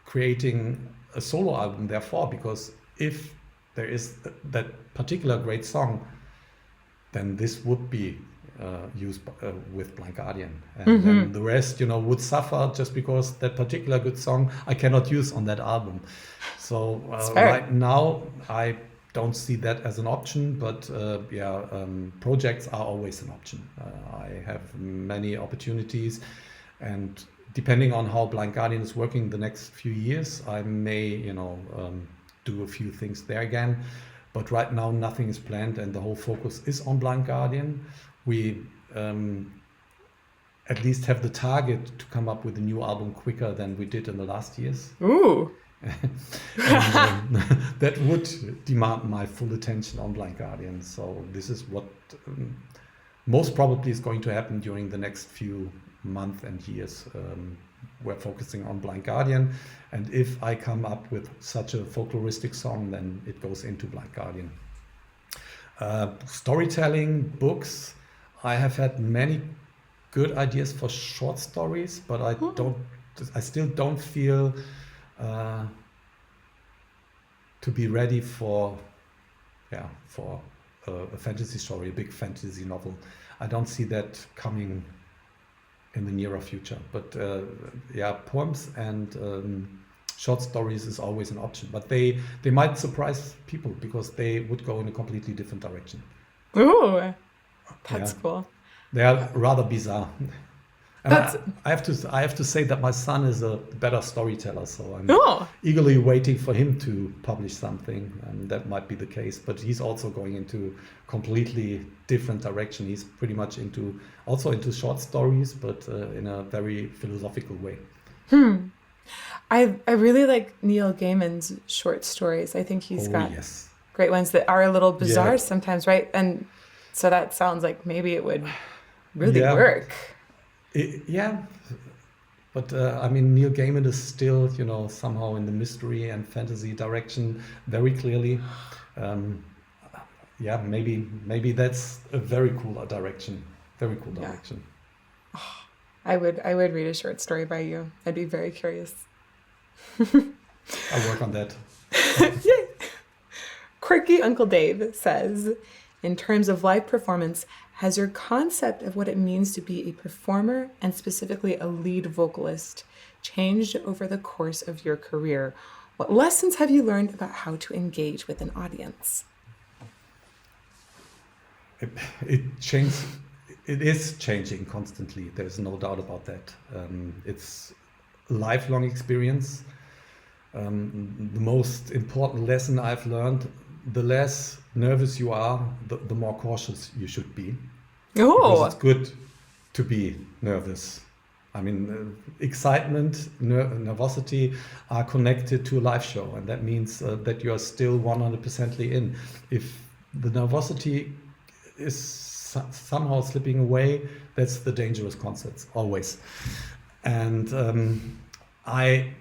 creating a solo album, therefore, because if there is that particular great song, then this would be used with Blind Guardian. And then the rest, would suffer just because that particular good song I cannot use on that album. So right now, I don't see that as an option, but projects are always an option. I have many opportunities, and depending on how Blind Guardian is working the next few years, I may, do a few things there again. But right now, nothing is planned, and the whole focus is on Blind Guardian. We at least have the target to come up with a new album quicker than we did in the last years. Ooh. And that would demand my full attention on Blind Guardian. So this is what most probably is going to happen during the next few months and years. We're focusing on Blind Guardian, and if I come up with such a folkloristic song, then it goes into Blind Guardian. Storytelling, books. I have had many good ideas for short stories, but I still don't feel to be ready for a fantasy story, a big fantasy novel. I don't see that coming in the nearer future. But poems and short stories is always an option. But they might surprise people because they would go in a completely different direction. Ooh, that's cool. They are rather bizarre. And I have to say that my son is a better storyteller, so I'm eagerly waiting for him to publish something, and that might be the case. But he's also going into completely different direction. He's pretty much into short stories, but in a very philosophical way. I really like Neil Gaiman's short stories. I think he's got great ones that are a little bizarre sometimes, right? And so that sounds like maybe it would really work. But Neil Gaiman is still, somehow in the mystery and fantasy direction very clearly. Maybe that's a very cool direction. Very cool direction. Oh, I would read a short story by you. I'd be very curious. I'll work on that. Yay. Quirky Uncle Dave says, in terms of live performance, has your concept of what it means to be a performer, and specifically a lead vocalist, changed over the course of your career? What lessons have you learned about how to engage with an audience? It is changing constantly. There's no doubt about that. It's a lifelong experience. The most important lesson I've learned: the less nervous you are, the more cautious you should be. Because it's good to be nervous. I mean, excitement, nervosity are connected to a live show, and that means that you are still 100%ly in. If the nervosity is somehow slipping away, that's the dangerous concerts, always. And I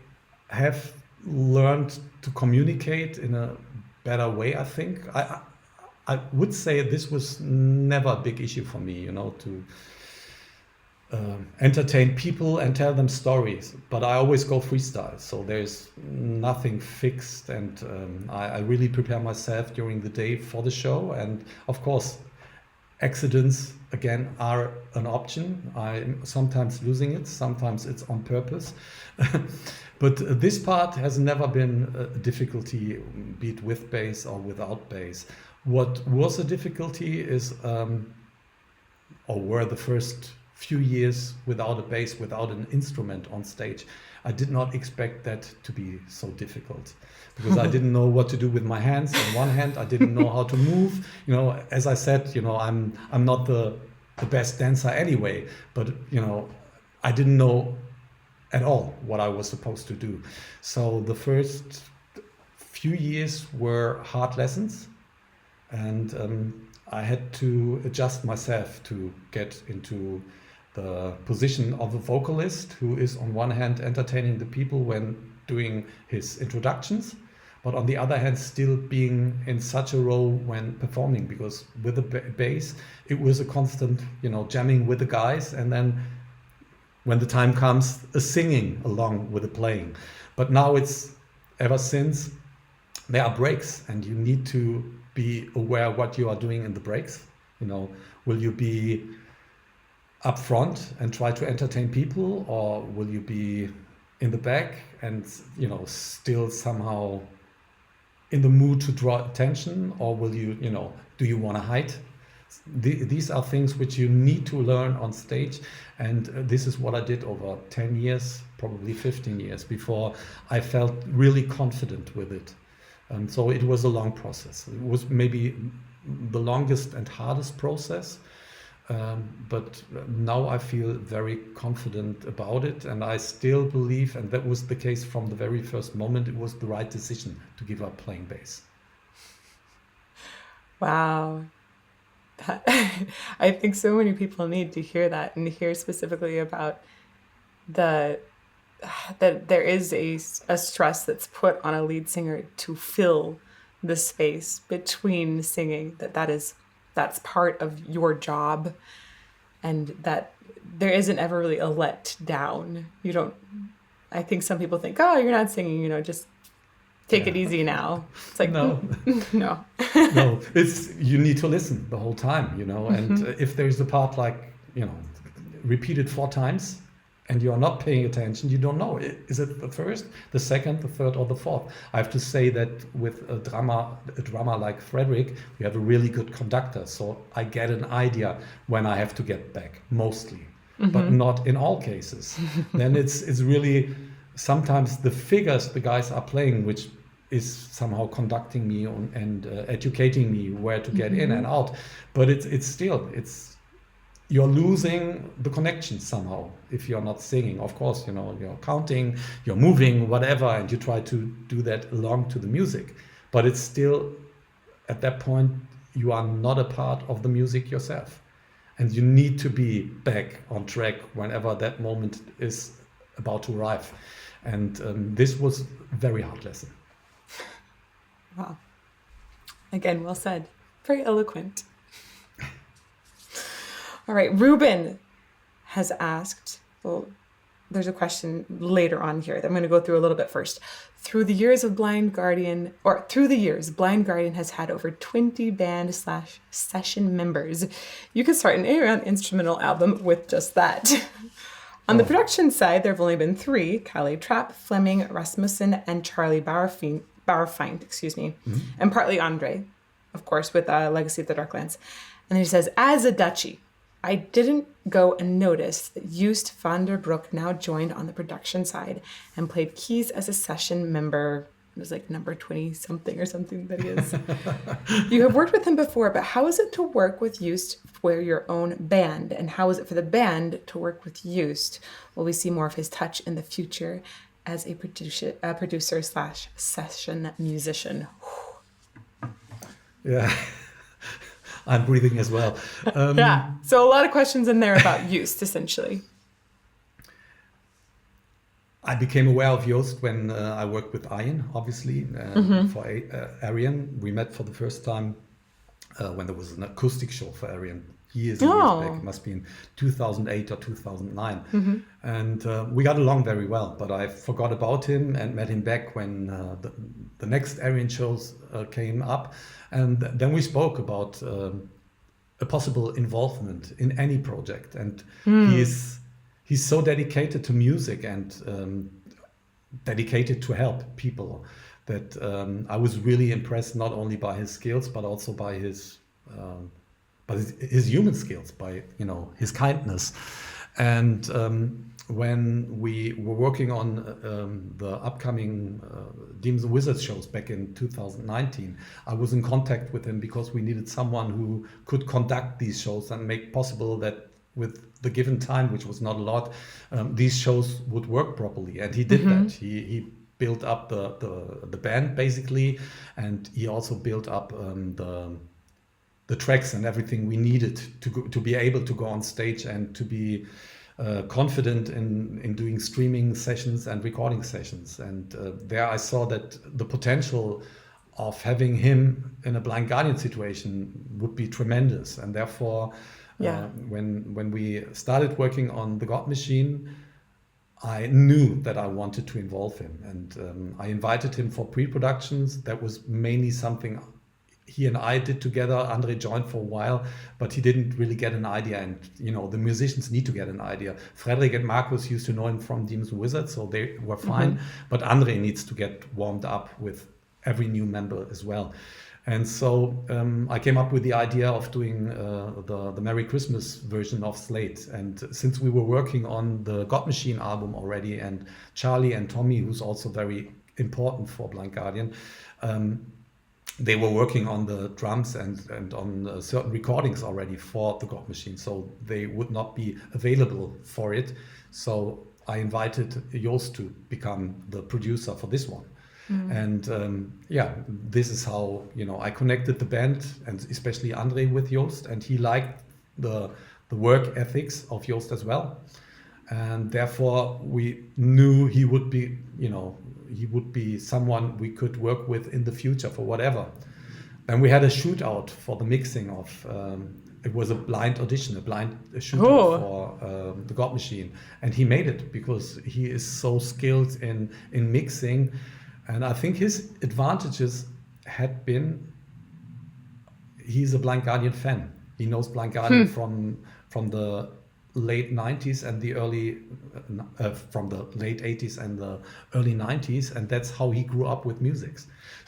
have learned to communicate in a better way, I think. I would say this was never a big issue for me, to entertain people and tell them stories, but I always go freestyle, so there's nothing fixed, and I really prepare myself during the day for the show. And of course, accidents again are an option. I'm sometimes losing it, sometimes it's on purpose. But this part has never been a difficulty, be it with bass or without bass. What was a difficulty is, or were the first few years without a bass, without an instrument on stage. I did not expect that to be so difficult, because I didn't know what to do with my hands. On one hand, I didn't know how to move. As I said, I'm not the best dancer anyway, but I didn't know at all what I was supposed to do. So the first few years were hard lessons, and I had to adjust myself to get into the position of a vocalist who is on one hand entertaining the people when doing his introductions, but on the other hand still being in such a role when performing, because with the bass it was a constant jamming with the guys, and then when the time comes, a singing along with the playing. But now it's, ever since, there are breaks, and you need to be aware what you are doing in the breaks. Will you be up front and try to entertain people, or will you be in the back and still somehow in the mood to draw attention, or will you do you want to hide? These are things which you need to learn on stage, and this is what I did over 10 years, probably 15 years, before I felt really confident with it. So it was a long process. It was maybe the longest and hardest process. But now I feel very confident about it, and I still believe, and that was the case from the very first moment, it was the right decision to give up playing bass. Wow. I think so many people need to hear that, and hear specifically about that there is a stress that's put on a lead singer to fill the space between singing, that's part of your job, and that there isn't ever really a let down. I think some people think, oh, you're not singing, just take it easy now. It's like, no. No. No, you need to listen the whole time, and if there's a part like, repeated 4 times, and you're not paying attention, you don't know. Is it the first, the second, the third, or the fourth? I have to say that with a drummer like Frederick, we have a really good conductor. So I get an idea when I have to get back, mostly, but not in all cases. Then it's really sometimes the figures the guys are playing, which is somehow conducting me and educating me where to get in and out. But it's still you're losing the connection somehow if you're not singing. Of course, you're counting, you're moving, whatever, and you try to do that along to the music. But it's still, at that point, you are not a part of the music yourself. And you need to be back on track whenever that moment is about to arrive. And this was a very hard lesson. Wow. Again, well said. Very eloquent. All right, Ruben has asked, well, there's a question later on here that I'm going to go through a little bit first. Through the years, Blind Guardian has had over 20 band/session members. You could start an 8-round instrumental album with just that. On the production side, there have only been 3, Kalle Trapp, Flemming Rasmussen, and Charlie Bauerfeind, and partly Andre, of course, with Legacy of the Darklands. And then he says, as a duchy, I didn't go unnoticed that Joost van der Broek now joined on the production side and played keys as a session member It was like number 20 something or something that he is. You have worked with him before, but how is it to work with Joost for your own band? And how is it for the band to work with Joost? Will we see more of his touch in the future as a producer slash session musician? Yeah, I'm breathing as well. Yeah, so a lot of questions in there about Joost, essentially. I became aware of Joost when I worked with Ian, obviously, for Arian. We met for the first time when there was an acoustic show for Arian years and years back. It must be in 2008 or 2009. And we got along very well, but I forgot about him and met him back when the next Arian shows came up. And then we spoke about a possible involvement in any project. And he's so dedicated to music and dedicated to help people that I was really impressed not only by his skills but also by his human skills, by his kindness. And when we were working on the upcoming Demons and Wizards shows back in 2019, I was in contact with him because we needed someone who could conduct these shows and make possible that with the given time, which was not a lot, these shows would work properly. And he did that. He built up the band basically, and he also built up the tracks and everything we needed to be able to go on stage and to be confident in doing streaming sessions and recording sessions. And there I saw that the potential of having him in a Blind Guardian situation would be tremendous. And therefore, when we started working on The God Machine, I knew that I wanted to involve him. And I invited him for pre-productions. That was mainly something he and I did together. Andre joined for a while, but he didn't really get an idea. And, the musicians need to get an idea. Frederick and Marcus used to know him from Demons and Wizards, so they were fine. But Andre needs to get warmed up with every new member as well. And so I came up with the idea of doing the Merry Christmas version of Slate. And since we were working on the God Machine album already, and Charlie and Tommy, who's also very important for Blind Guardian, they were working on the drums and on certain recordings already for the God Machine. So they would not be available for it. So I invited Joost to become the producer for this one. And this is how I connected the band, and especially Andre, with Joost, and he liked the work ethics of Joost as well, and therefore we knew he would be someone we could work with in the future for whatever. Then we had a shootout for the mixing of it was a blind audition, a shootout for the God Machine, and he made it because he is so skilled in mixing. And I think his advantages had been he's a Blind Guardian fan. He knows Blind Guardian from the late 90s and the early from the late 80s and the early 90s, and that's how he grew up with music.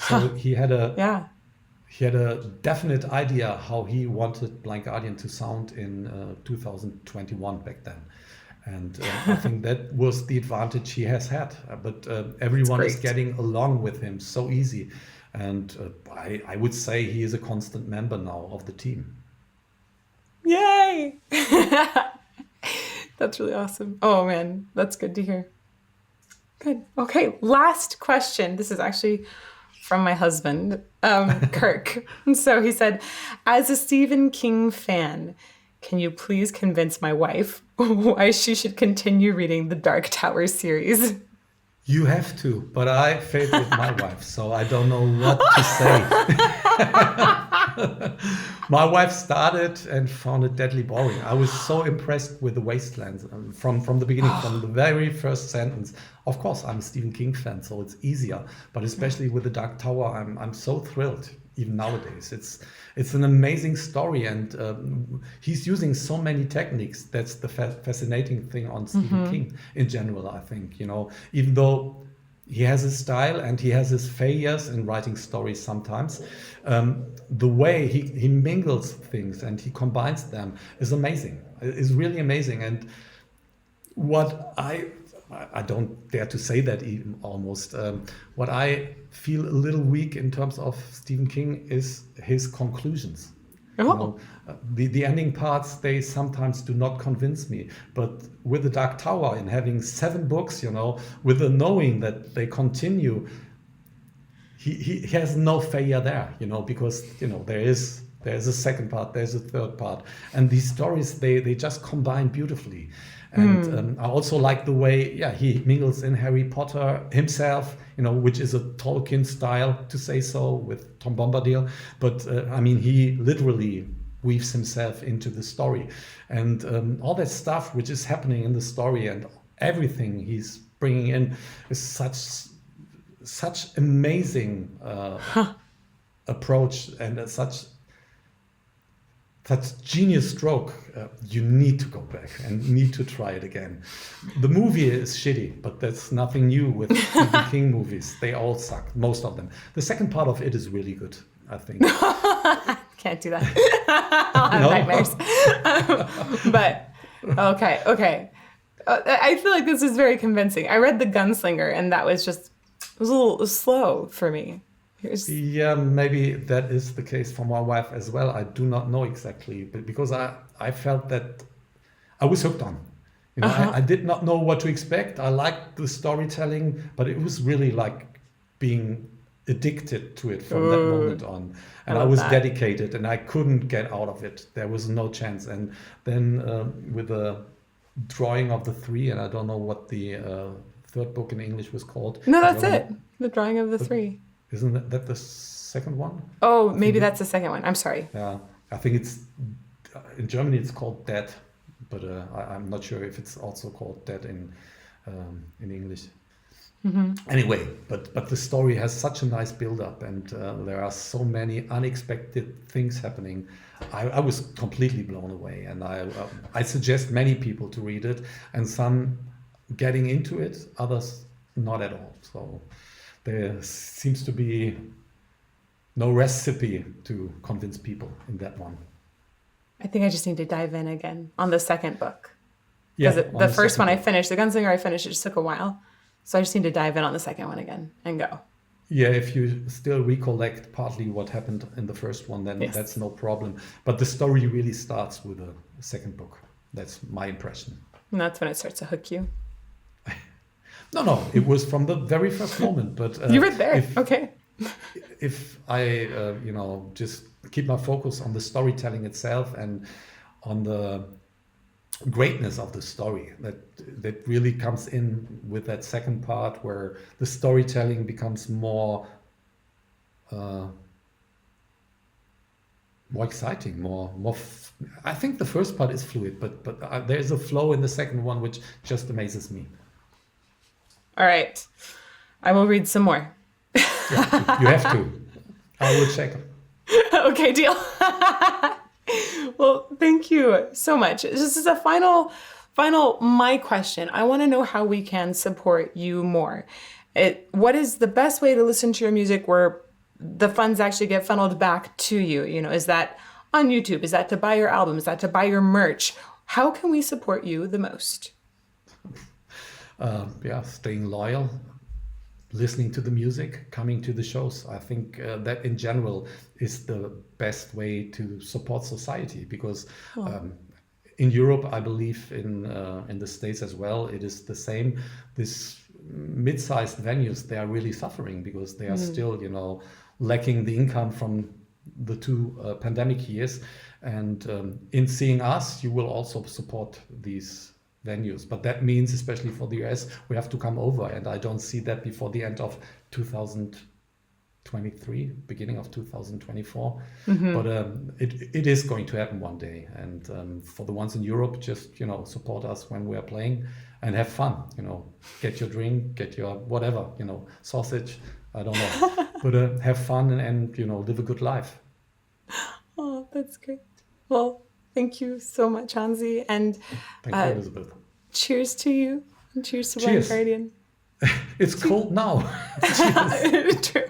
So he had a definite idea how he wanted Blind Guardian to sound in 2021 back then. And I think that was the advantage he has had. But everyone is getting along with him so easy. And I would say he is a constant member now of the team. Yay! That's really awesome. Oh, man, that's good to hear. Good. Okay, last question. This is actually from my husband, Kirk. So he said, as a Stephen King fan, can you please convince my wife why she should continue reading the Dark Tower series? You have to, but I failed with my wife, so I don't know what to say. My wife started and found it deadly boring. I was so impressed with the Wastelands from the beginning, from the very first sentence. Of course, I'm a Stephen King fan, so it's easier. But especially with the Dark Tower, I'm so thrilled. Even nowadays, it's an amazing story, and he's using so many techniques. That's the fascinating thing on Stephen King in general. I think even though he has his style and he has his failures in writing stories sometimes, the way he mingles things and he combines them is amazing. Is really amazing. And what I I don't dare to say that even almost. What I feel a little weak in terms of Stephen King is his conclusions. Oh. You know, the ending parts, they sometimes do not convince me. But with The Dark Tower and having 7 books, you know, with the knowing that they continue, he has no failure there, you know, because, you know, there's a second part, there's a third part. And these stories, they just combine beautifully. And I also like the way, he mingles in Harry Potter himself, you know, which is a Tolkien style, to say so, with Tom Bombadil. But I mean, he literally weaves himself into the story. And all that stuff which is happening in the story and everything he's bringing in is such amazing approach and such genius stroke. You need to go back and need to try it again. The movie is shitty, but that's nothing new with Stephen King movies. They all suck, most of them. The second part of it is really good, I think. Can't do that. I'll have nightmares. But okay. I feel like this is very convincing. I read The Gunslinger, and that was just, it was a little slow for me. Yeah, maybe that is the case for my wife as well. I do not know exactly, but because I felt that I was hooked on. You know, I did not know what to expect. I liked the storytelling, but it was really like being addicted to it from that moment on. And I was dedicated, and I couldn't get out of it. There was no chance. And then with the drawing of the 3, and I don't know what the third book in English was called. No, that's it. The Drawing of the 3. Isn't that the second one? Oh, maybe that's the second one. I'm sorry. Yeah, I think it's in Germany it's called Dead, but I'm not sure if it's also called Dead in English. Mm-hmm. Anyway, but the story has such a nice build-up, and there are so many unexpected things happening. I was completely blown away, and I suggest many people to read it, and some getting into it, others not at all. So there seems to be no recipe to convince people in that one. I think I just need to dive in again on the second book. Yeah, Because the first one I finished, The Gunslinger I finished, it just took a while. So I just need to dive in on the second one again and go. Yeah, if you still recollect partly what happened in the first one, then that's no problem. But the story really starts with the second book. That's my impression. And that's when it starts to hook you. No, it was from the very first moment. But you were there, okay. If I, just keep my focus on the storytelling itself and on the greatness of the story, that really comes in with that second part where the storytelling becomes more exciting, I think the first part is fluid, but there's a flow in the second one which just amazes me. All right, I will read some more. Yeah, you have to. I will check. Okay, deal. Well, thank you so much. This is a final my question. I want to know how we can support you more. What is the best way to listen to your music where the funds actually get funneled back to you? You know, is that on YouTube? Is that to buy your album? Is that to buy your merch? How can we support you the most? Staying loyal, listening to the music, coming to the shows. I think that in general is the best way to support society, because in Europe, I believe in the States as well, it is the same. This mid-sized venues, they are really suffering because they are still, lacking the income from the 2 pandemic years. And in seeing us, you will also support these venues. But that means, especially for the US, we have to come over. And I don't see that before the end of 2023, beginning of 2024. Mm-hmm. But it is going to happen one day. And for the ones in Europe, just, support us when we are playing and have fun. Get your drink, get your whatever, sausage, I don't know. But have fun and live a good life. Oh, that's great. Well, thank you so much, Hansi. And thank you, Elizabeth. Cheers to you. And cheers to Blind Guardian. It's cold now. True.